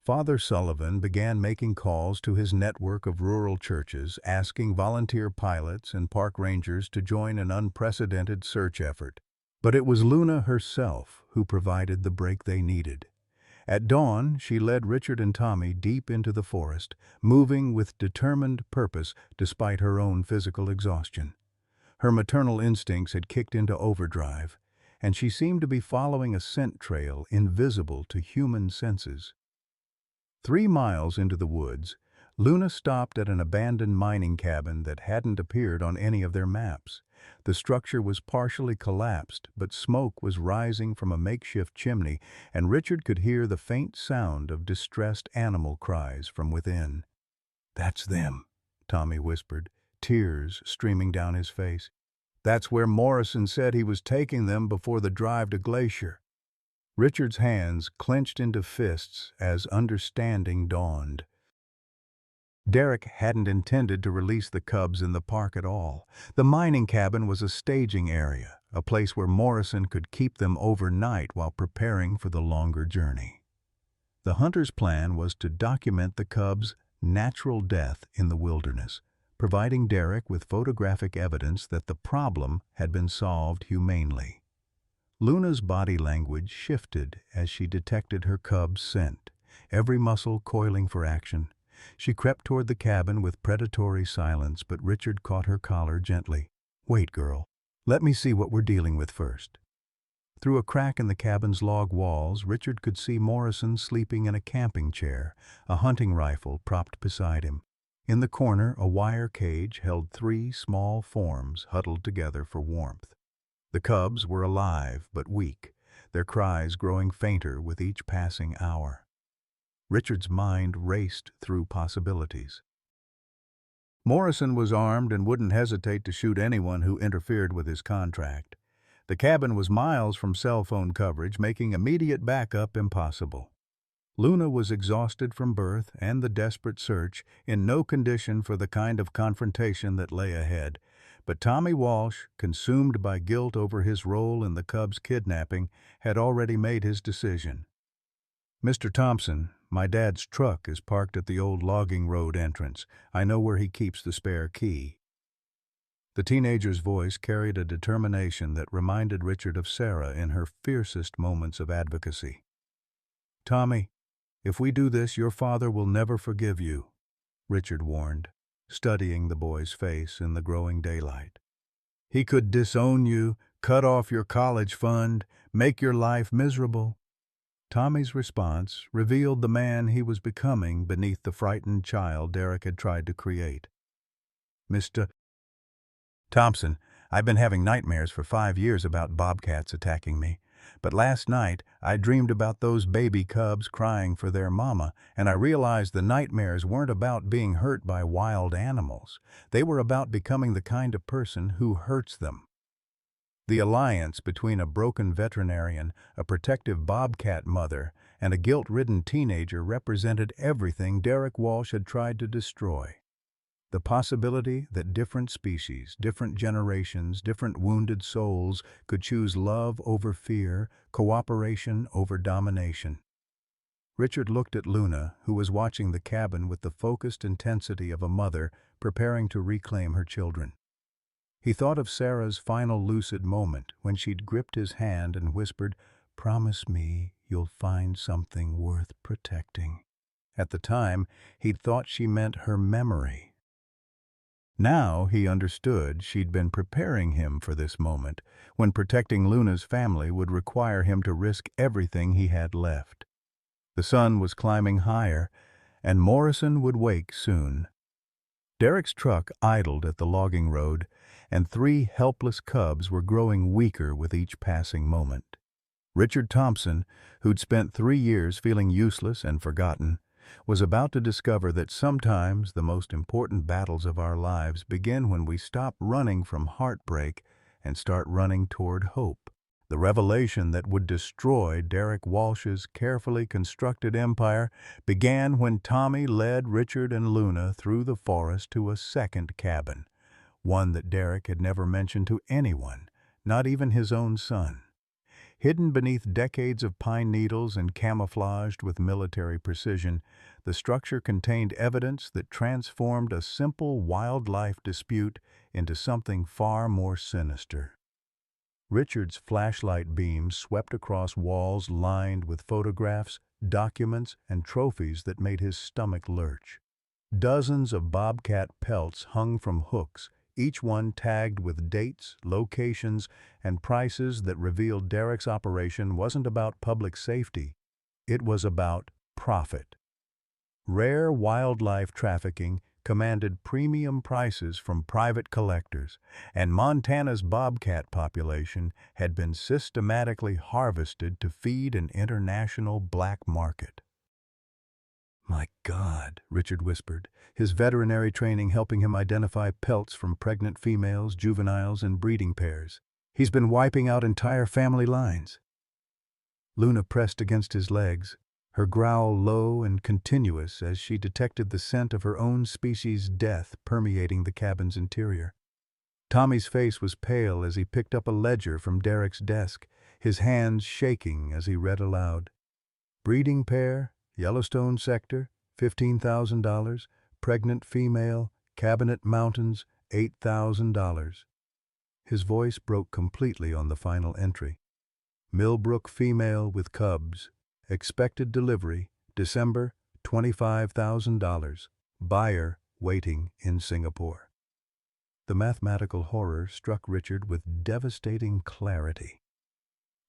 Father Sullivan began making calls to his network of rural churches, asking volunteer pilots and park rangers to join an unprecedented search effort. But it was Luna herself who provided the break they needed. At dawn, she led Richard and Tommy deep into the forest, moving with determined purpose despite her own physical exhaustion. Her maternal instincts had kicked into overdrive, and she seemed to be following a scent trail invisible to human senses. 3 miles into the woods, Luna stopped at an abandoned mining cabin that hadn't appeared on any of their maps. The structure was partially collapsed, but smoke was rising from a makeshift chimney, and Richard could hear the faint sound of distressed animal cries from within. "That's them," Tommy whispered, tears streaming down his face. "That's where Morrison said he was taking them before the drive to Glacier." Richard's hands clenched into fists as understanding dawned. Derek hadn't intended to release the cubs in the park at all. The mining cabin was a staging area, a place where Morrison could keep them overnight while preparing for the longer journey. The hunter's plan was to document the cubs' natural death in the wilderness, providing Derek with photographic evidence that the problem had been solved humanely. Luna's body language shifted as she detected her cub's scent, every muscle coiling for action. She crept toward the cabin with predatory silence, but Richard caught her collar gently. "Wait, girl. Let me see what we're dealing with first." Through a crack in the cabin's log walls, Richard could see Morrison sleeping in a camping chair, a hunting rifle propped beside him. In the corner, a wire cage held 3 small forms huddled together for warmth. The cubs were alive but weak, their cries growing fainter with each passing hour. Richard's mind raced through possibilities. Morrison was armed and wouldn't hesitate to shoot anyone who interfered with his contract. The cabin was miles from cell phone coverage, making immediate backup impossible. Luna was exhausted from birth and the desperate search, in no condition for the kind of confrontation that lay ahead. But Tommy Walsh, consumed by guilt over his role in the cubs' kidnapping, had already made his decision. "Mr. Thompson, my dad's truck is parked at the old logging road entrance. I know where he keeps the spare key." The teenager's voice carried a determination that reminded Richard of Sarah in her fiercest moments of advocacy. "Tommy, if we do this, your father will never forgive you," Richard warned, studying the boy's face in the growing daylight. "He could disown you, cut off your college fund, make your life miserable." Tommy's response revealed the man he was becoming beneath the frightened child Derek had tried to create. "Mr. Thompson, I've been having nightmares for 5 years about bobcats attacking me. But last night, I dreamed about those baby cubs crying for their mama, and I realized the nightmares weren't about being hurt by wild animals. They were about becoming the kind of person who hurts them." The alliance between a broken veterinarian, a protective bobcat mother, and a guilt-ridden teenager represented everything Derek Walsh had tried to destroy. The possibility that different species, different generations, different wounded souls could choose love over fear, cooperation over domination. Richard looked at Luna, who was watching the cabin with the focused intensity of a mother preparing to reclaim her children. He thought of Sarah's final lucid moment when she'd gripped his hand and whispered, "Promise me you'll find something worth protecting." At the time, he'd thought she meant her memory. Now he understood she'd been preparing him for this moment, when protecting Luna's family would require him to risk everything he had left. The sun was climbing higher, and Morrison would wake soon. Derek's truck idled at the logging road, and 3 helpless cubs were growing weaker with each passing moment. Richard Thompson, who'd spent 3 years feeling useless and forgotten, was about to discover that sometimes the most important battles of our lives begin when we stop running from heartbreak and start running toward hope. The revelation that would destroy Derek Walsh's carefully constructed empire began when Tommy led Richard and Luna through the forest to a second cabin, one that Derek had never mentioned to anyone, not even his own son. Hidden beneath decades of pine needles and camouflaged with military precision, the structure contained evidence that transformed a simple wildlife dispute into something far more sinister. Richard's flashlight beams swept across walls lined with photographs, documents, and trophies that made his stomach lurch. Dozens of bobcat pelts hung from hooks, each one tagged with dates, locations, and prices that revealed Derek's operation wasn't about public safety. It was about profit. Rare wildlife trafficking commanded premium prices from private collectors, and Montana's bobcat population had been systematically harvested to feed an international black market. "My God," Richard whispered, his veterinary training helping him identify pelts from pregnant females, juveniles, and breeding pairs. "He's been wiping out entire family lines." Luna pressed against his legs, her growl low and continuous as she detected the scent of her own species' death permeating the cabin's interior. Tommy's face was pale as he picked up a ledger from Derek's desk, his hands shaking as he read aloud. "Breeding pair, Yellowstone sector, $15,000, pregnant female, Cabinet Mountains, $8,000. His voice broke completely on the final entry. "Millbrook female with cubs. Expected delivery, December, $25,000. Buyer waiting in Singapore." The mathematical horror struck Richard with devastating clarity.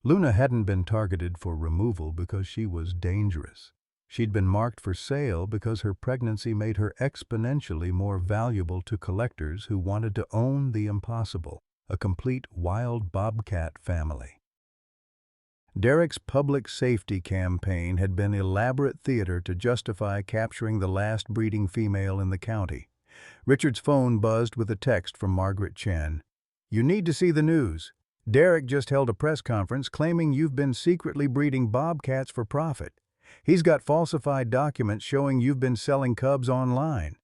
Luna hadn't been targeted for removal because she was dangerous. She'd been marked for sale because her pregnancy made her exponentially more valuable to collectors who wanted to own the impossible, a complete wild bobcat family. Derek's public safety campaign had been elaborate theater to justify capturing the last breeding female in the county. Richard's phone buzzed with a text from Margaret Chen. "You need to see the news. Derek just held a press conference claiming you've been secretly breeding bobcats for profit. He's got falsified documents showing you've been selling cubs online."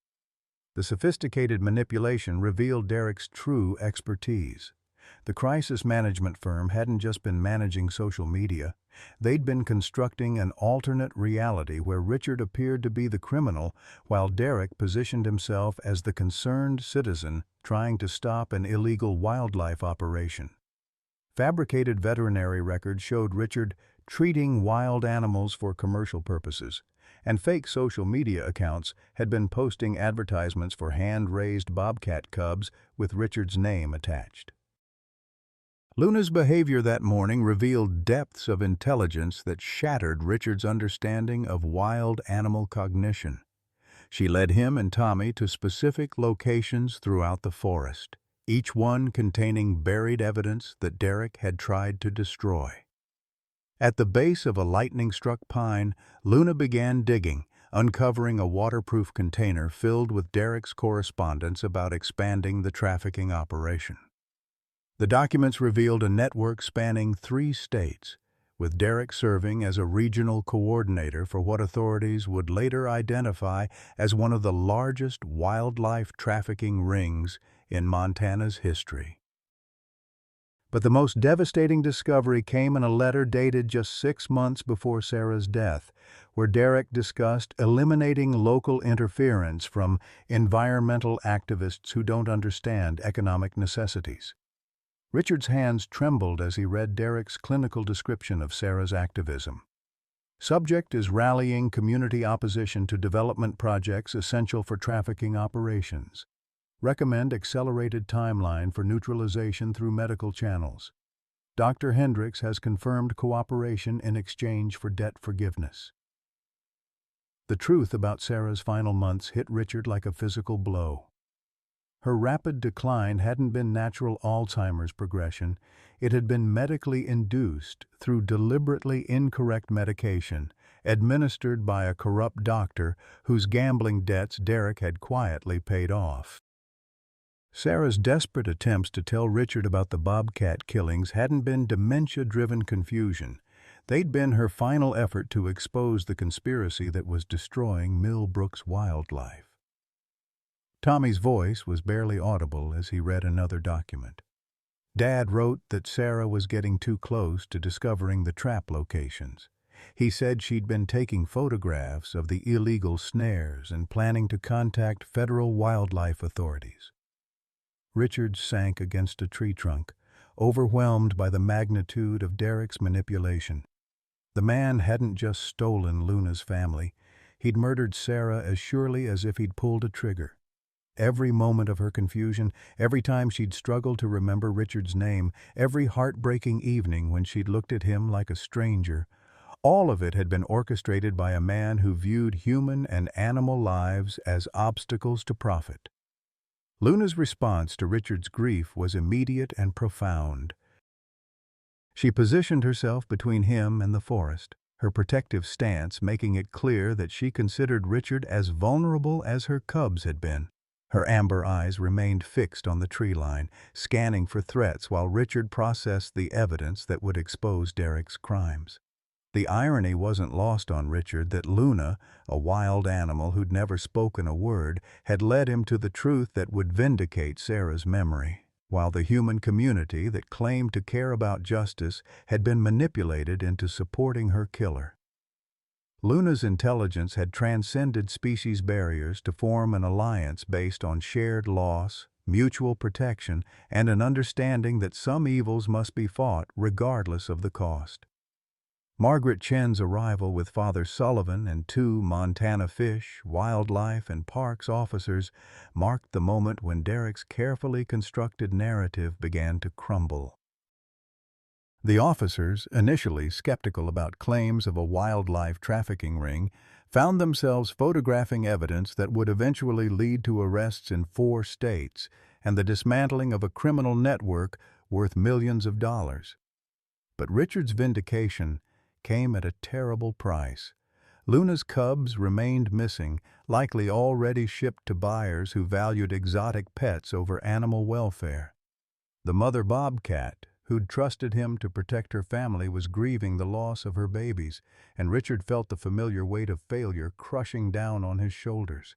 The sophisticated manipulation revealed Derek's true expertise. The crisis management firm hadn't just been managing social media. They'd been constructing an alternate reality where Richard appeared to be the criminal while Derek positioned himself as the concerned citizen trying to stop an illegal wildlife operation. Fabricated veterinary records showed Richard treating wild animals for commercial purposes, and fake social media accounts had been posting advertisements for hand-raised bobcat cubs with Richard's name attached. Luna's behavior that morning revealed depths of intelligence that shattered Richard's understanding of wild animal cognition. She led him and Tommy to specific locations throughout the forest, each one containing buried evidence that Derek had tried to destroy. At the base of a lightning-struck pine, Luna began digging, uncovering a waterproof container filled with Derek's correspondence about expanding the trafficking operation. The documents revealed a network spanning 3 states, with Derek serving as a regional coordinator for what authorities would later identify as one of the largest wildlife trafficking rings in Montana's history. But the most devastating discovery came in a letter dated just 6 months before Sarah's death, where Derek discussed eliminating local interference from environmental activists who don't understand economic necessities. Richard's hands trembled as he read Derek's clinical description of Sarah's activism. Subject is rallying community opposition to development projects essential for trafficking operations. Recommend accelerated timeline for neutralization through medical channels. Dr. Hendricks has confirmed cooperation in exchange for debt forgiveness. The truth about Sarah's final months hit Richard like a physical blow. Her rapid decline hadn't been natural Alzheimer's progression, it had been medically induced through deliberately incorrect medication, administered by a corrupt doctor whose gambling debts Derek had quietly paid off. Sarah's desperate attempts to tell Richard about the Bobcat killings hadn't been dementia-driven confusion. They'd been her final effort to expose the conspiracy that was destroying Millbrook's wildlife. Tommy's voice was barely audible as he read another document. Dad wrote that Sarah was getting too close to discovering the trap locations. He said she'd been taking photographs of the illegal snares and planning to contact federal wildlife authorities. Richard sank against a tree trunk, overwhelmed by the magnitude of Derek's manipulation. The man hadn't just stolen Luna's family, he'd murdered Sarah as surely as if he'd pulled a trigger. Every moment of her confusion, every time she'd struggled to remember Richard's name, every heartbreaking evening when she'd looked at him like a stranger, all of it had been orchestrated by a man who viewed human and animal lives as obstacles to profit. Luna's response to Richard's grief was immediate and profound. She positioned herself between him and the forest, her protective stance making it clear that she considered Richard as vulnerable as her cubs had been. Her amber eyes remained fixed on the tree line, scanning for threats while Richard processed the evidence that would expose Derek's crimes. The irony wasn't lost on Richard that Luna, a wild animal who'd never spoken a word, had led him to the truth that would vindicate Sarah's memory, while the human community that claimed to care about justice had been manipulated into supporting her killer. Luna's intelligence had transcended species barriers to form an alliance based on shared loss, mutual protection, and an understanding that some evils must be fought regardless of the cost. Margaret Chen's arrival with Father Sullivan and 2 Montana Fish, Wildlife, and Parks officers marked the moment when Derek's carefully constructed narrative began to crumble. The officers, initially skeptical about claims of a wildlife trafficking ring, found themselves photographing evidence that would eventually lead to arrests in 4 states and the dismantling of a criminal network worth millions of dollars. But Richard's vindication came at a terrible price. Luna's cubs remained missing, likely already shipped to buyers who valued exotic pets over animal welfare. The mother Bobcat, who'd trusted him to protect her family, was grieving the loss of her babies, and Richard felt the familiar weight of failure crushing down on his shoulders.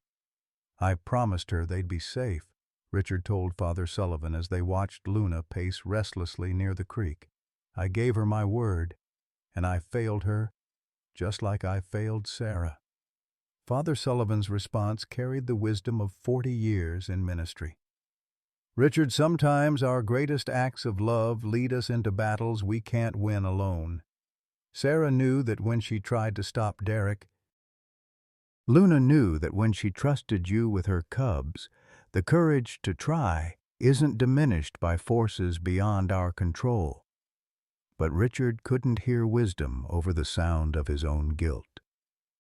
"I promised her they'd be safe," Richard told Father Sullivan as they watched Luna pace restlessly near the creek. "I gave her my word, and I failed her, just like I failed Sarah." Father Sullivan's response carried the wisdom of 40 years in ministry. "Richard, sometimes our greatest acts of love lead us into battles we can't win alone. Sarah knew that when she tried to stop Derek. Luna knew that when she trusted you with her cubs, the courage to try isn't diminished by forces beyond our control." But Richard couldn't hear wisdom over the sound of his own guilt.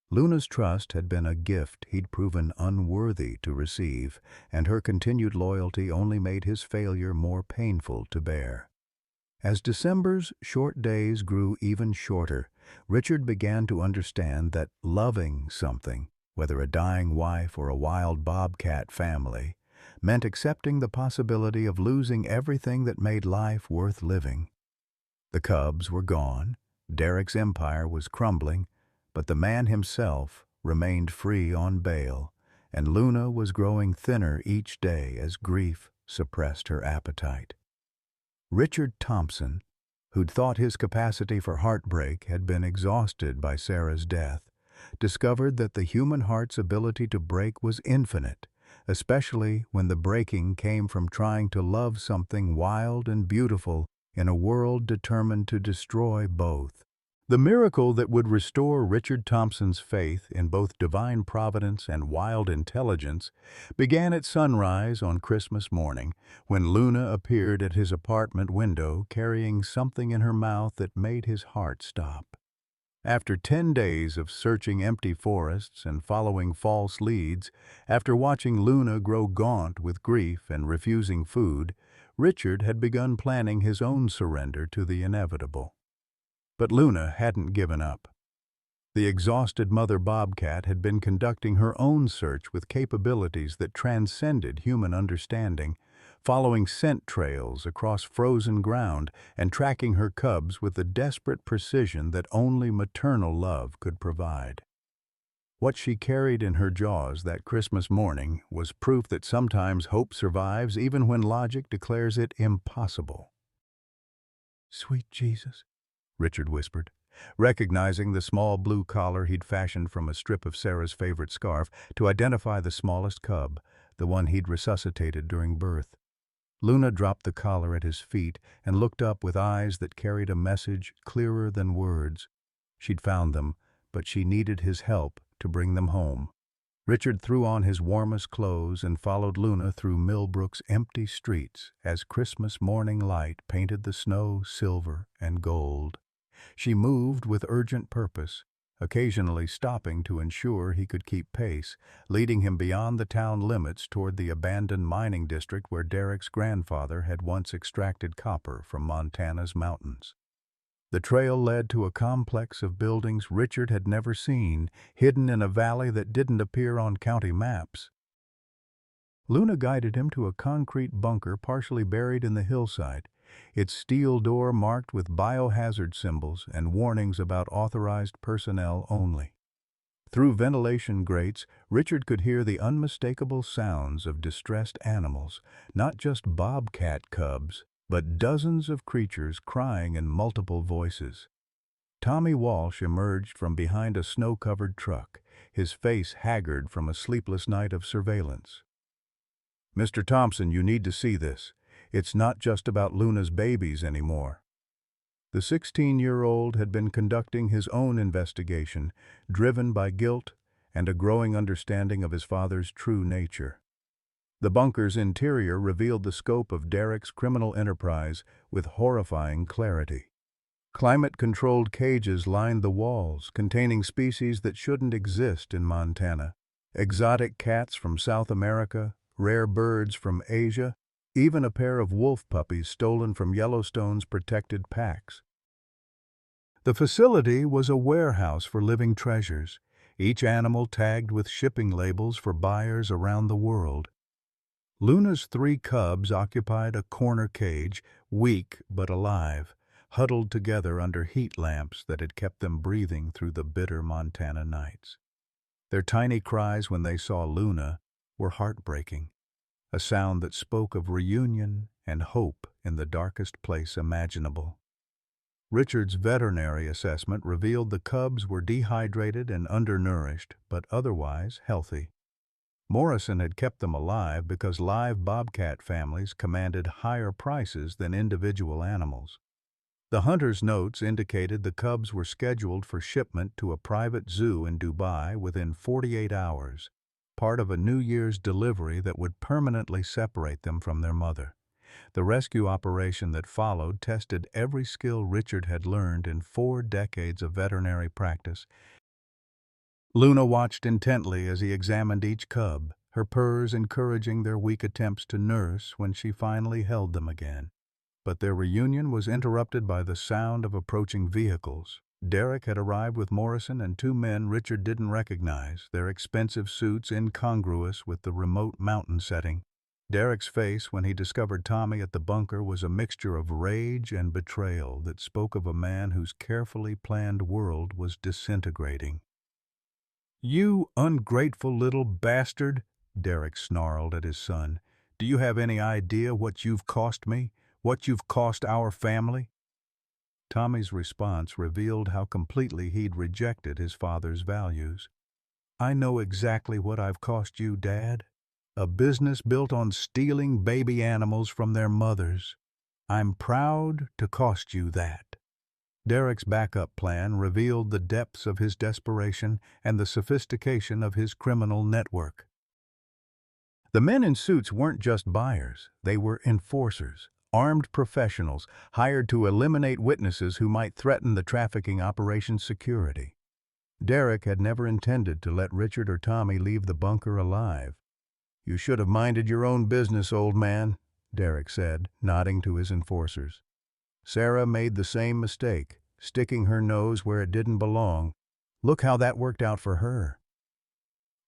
Luna's trust had been a gift he'd proven unworthy to receive, and her continued loyalty only made his failure more painful to bear. As December's short days grew even shorter, Richard began to understand that loving something, whether a dying wife or a wild bobcat family, meant accepting the possibility of losing everything that made life worth living. The cubs were gone, Derek's empire was crumbling, but the man himself remained free on bail, and Luna was growing thinner each day as grief suppressed her appetite. Richard Thompson, who'd thought his capacity for heartbreak had been exhausted by Sarah's death, discovered that the human heart's ability to break was infinite, especially when the breaking came from trying to love something wild and beautiful in a world determined to destroy both. The miracle that would restore Richard Thompson's faith in both divine providence and wild intelligence began at sunrise on Christmas morning, when Luna appeared at his apartment window carrying something in her mouth that made his heart stop. After 10 days of searching empty forests and following false leads, after watching Luna grow gaunt with grief and refusing food, Richard had begun planning his own surrender to the inevitable. But Luna hadn't given up. The exhausted mother bobcat had been conducting her own search with capabilities that transcended human understanding, following scent trails across frozen ground and tracking her cubs with the desperate precision that only maternal love could provide. What she carried in her jaws that Christmas morning was proof that sometimes hope survives even when logic declares it impossible. "Sweet Jesus," Richard whispered, recognizing the small blue collar he'd fashioned from a strip of Sarah's favorite scarf to identify the smallest cub, the one he'd resuscitated during birth. Luna dropped the collar at his feet and looked up with eyes that carried a message clearer than words. She'd found them, but she needed his help to bring them home. Richard threw on his warmest clothes and followed Luna through Millbrook's empty streets as Christmas morning light painted the snow silver and gold. She moved with urgent purpose, occasionally stopping to ensure he could keep pace, leading him beyond the town limits toward the abandoned mining district where Derek's grandfather had once extracted copper from Montana's mountains. The trail led to a complex of buildings Richard had never seen, hidden in a valley that didn't appear on county maps. Luna guided him to a concrete bunker partially buried in the hillside, its steel door marked with biohazard symbols and warnings about authorized personnel only. Through ventilation grates, Richard could hear the unmistakable sounds of distressed animals, not just bobcat cubs, but dozens of creatures crying in multiple voices. Tommy Walsh emerged from behind a snow-covered truck, his face haggard from a sleepless night of surveillance. "Mr. Thompson, you need to see this. It's not just about Luna's babies anymore." The 16-year-old had been conducting his own investigation, driven by guilt and a growing understanding of his father's true nature. The bunker's interior revealed the scope of Derek's criminal enterprise with horrifying clarity. Climate-controlled cages lined the walls, containing species that shouldn't exist in Montana. Exotic cats from South America, rare birds from Asia, even a pair of wolf puppies stolen from Yellowstone's protected packs. The facility was a warehouse for living treasures, each animal tagged with shipping labels for buyers around the world. Luna's 3 cubs occupied a corner cage, weak but alive, huddled together under heat lamps that had kept them breathing through the bitter Montana nights. Their tiny cries when they saw Luna were heartbreaking, a sound that spoke of reunion and hope in the darkest place imaginable. Richard's veterinary assessment revealed the cubs were dehydrated and undernourished, but otherwise healthy. Morrison had kept them alive because live bobcat families commanded higher prices than individual animals. The hunter's notes indicated the cubs were scheduled for shipment to a private zoo in Dubai within 48 hours, part of a New Year's delivery that would permanently separate them from their mother. The rescue operation that followed tested every skill Richard had learned in 4 decades of veterinary practice. Luna watched intently as he examined each cub, her purrs encouraging their weak attempts to nurse when she finally held them again. But their reunion was interrupted by the sound of approaching vehicles. Derek had arrived with Morrison and 2 men Richard didn't recognize, their expensive suits incongruous with the remote mountain setting. Derek's face when he discovered Tommy at the bunker was a mixture of rage and betrayal that spoke of a man whose carefully planned world was disintegrating. "You ungrateful little bastard," Derek snarled at his son. "Do you have any idea what you've cost me? What you've cost our family?" Tommy's response revealed how completely he'd rejected his father's values. "I know exactly what I've cost you, Dad. A business built on stealing baby animals from their mothers. I'm proud to cost you that." Derek's backup plan revealed the depths of his desperation and the sophistication of his criminal network. The men in suits weren't just buyers, they were enforcers, armed professionals hired to eliminate witnesses who might threaten the trafficking operation's security. Derek had never intended to let Richard or Tommy leave the bunker alive. "You should have minded your own business, old man," Derek said, nodding to his enforcers. "Sarah made the same mistake, sticking her nose where it didn't belong. Look how that worked out for her."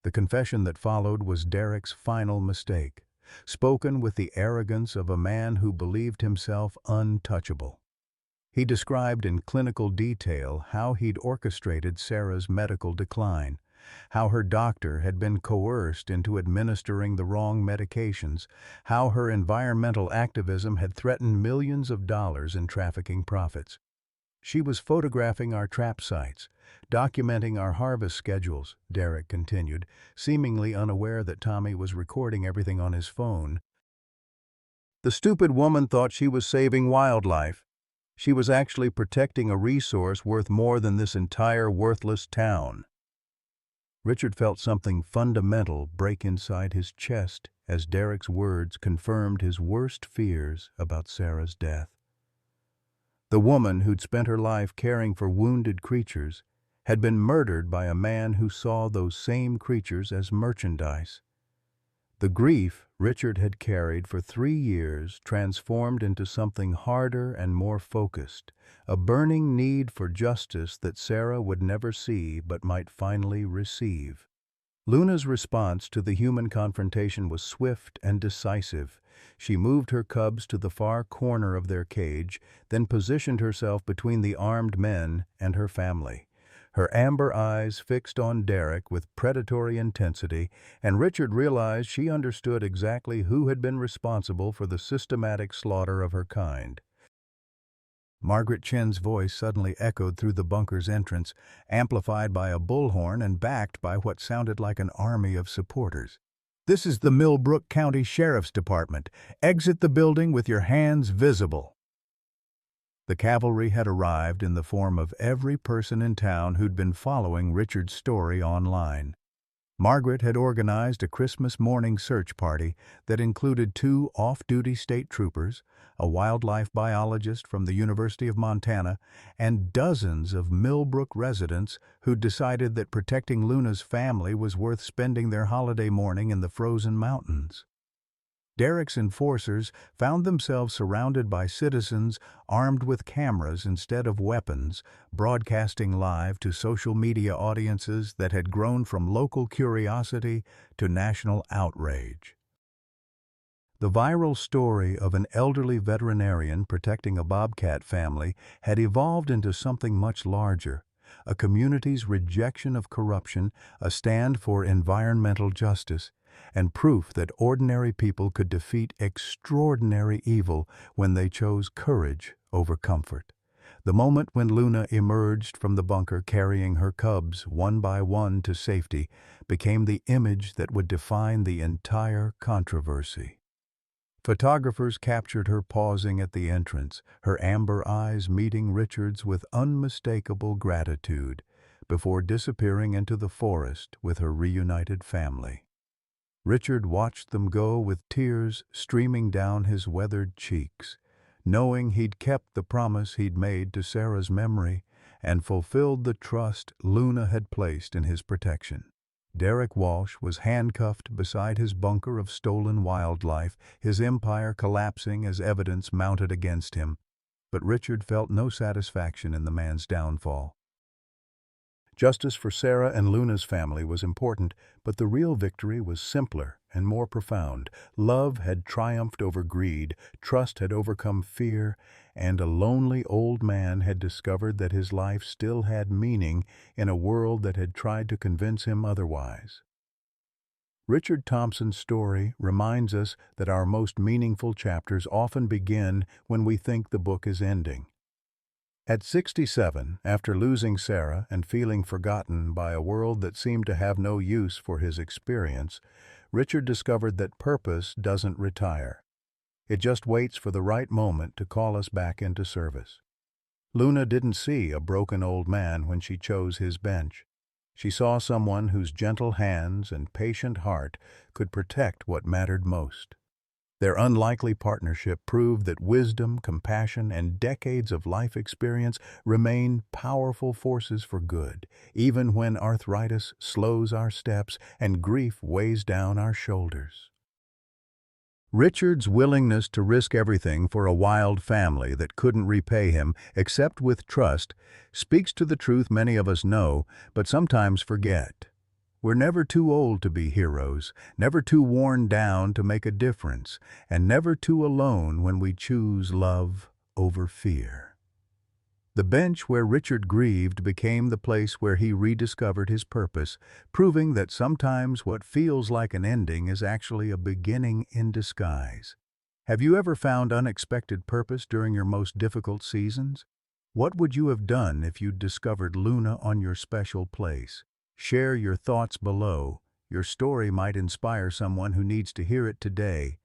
The confession that followed was Derek's final mistake, spoken with the arrogance of a man who believed himself untouchable. He described in clinical detail how he'd orchestrated Sarah's medical decline, how her doctor had been coerced into administering the wrong medications, how her environmental activism had threatened millions of dollars in trafficking profits. "She was photographing our trap sites, documenting our harvest schedules," Derek continued, seemingly unaware that Tommy was recording everything on his phone. "The stupid woman thought she was saving wildlife. She was actually protecting a resource worth more than this entire worthless town." Richard felt something fundamental break inside his chest as Derek's words confirmed his worst fears about Sarah's death. The woman who'd spent her life caring for wounded creatures had been murdered by a man who saw those same creatures as merchandise. The grief Richard had carried for 3 years transformed into something harder and more focused, a burning need for justice that Sarah would never see but might finally receive. Luna's response to the human confrontation was swift and decisive. She moved her cubs to the far corner of their cage, then positioned herself between the armed men and her family. Her amber eyes fixed on Derek with predatory intensity, and Richard realized she understood exactly who had been responsible for the systematic slaughter of her kind. Margaret Chen's voice suddenly echoed through the bunker's entrance, amplified by a bullhorn and backed by what sounded like an army of supporters. "This is the Millbrook County Sheriff's Department. Exit the building with your hands visible." The cavalry had arrived in the form of every person in town who'd been following Richard's story online. Margaret had organized a Christmas morning search party that included 2 off-duty state troopers, a wildlife biologist from the University of Montana, and dozens of Millbrook residents who'd decided that protecting Luna's family was worth spending their holiday morning in the frozen mountains. Derek's enforcers found themselves surrounded by citizens armed with cameras instead of weapons, broadcasting live to social media audiences that had grown from local curiosity to national outrage. The viral story of an elderly veterinarian protecting a bobcat family had evolved into something much larger, a community's rejection of corruption, a stand for environmental justice, and proof that ordinary people could defeat extraordinary evil when they chose courage over comfort. The moment when Luna emerged from the bunker carrying her cubs one by one to safety became the image that would define the entire controversy. Photographers captured her pausing at the entrance, her amber eyes meeting Richard's with unmistakable gratitude, before disappearing into the forest with her reunited family. Richard watched them go with tears streaming down his weathered cheeks, knowing he'd kept the promise he'd made to Sarah's memory and fulfilled the trust Luna had placed in his protection. Derek Walsh was handcuffed beside his bunker of stolen wildlife, his empire collapsing as evidence mounted against him. But Richard felt no satisfaction in the man's downfall. Justice for Sarah and Luna's family was important, but the real victory was simpler and more profound. Love had triumphed over greed, trust had overcome fear, and a lonely old man had discovered that his life still had meaning in a world that had tried to convince him otherwise. Richard Thompson's story reminds us that our most meaningful chapters often begin when we think the book is ending. At 67, after losing Sarah and feeling forgotten by a world that seemed to have no use for his experience, Richard discovered that purpose doesn't retire. It just waits for the right moment to call us back into service. Luna didn't see a broken old man when she chose his bench. She saw someone whose gentle hands and patient heart could protect what mattered most. Their unlikely partnership proved that wisdom, compassion, and decades of life experience remain powerful forces for good, even when arthritis slows our steps and grief weighs down our shoulders. Richard's willingness to risk everything for a wild family that couldn't repay him except with trust speaks to the truth many of us know, but sometimes forget. We're never too old to be heroes, never too worn down to make a difference, and never too alone when we choose love over fear. The bench where Richard grieved became the place where he rediscovered his purpose, proving that sometimes what feels like an ending is actually a beginning in disguise. Have you ever found unexpected purpose during your most difficult seasons? What would you have done if you'd discovered Luna on your special place? Share your thoughts below. Your story might inspire someone who needs to hear it today.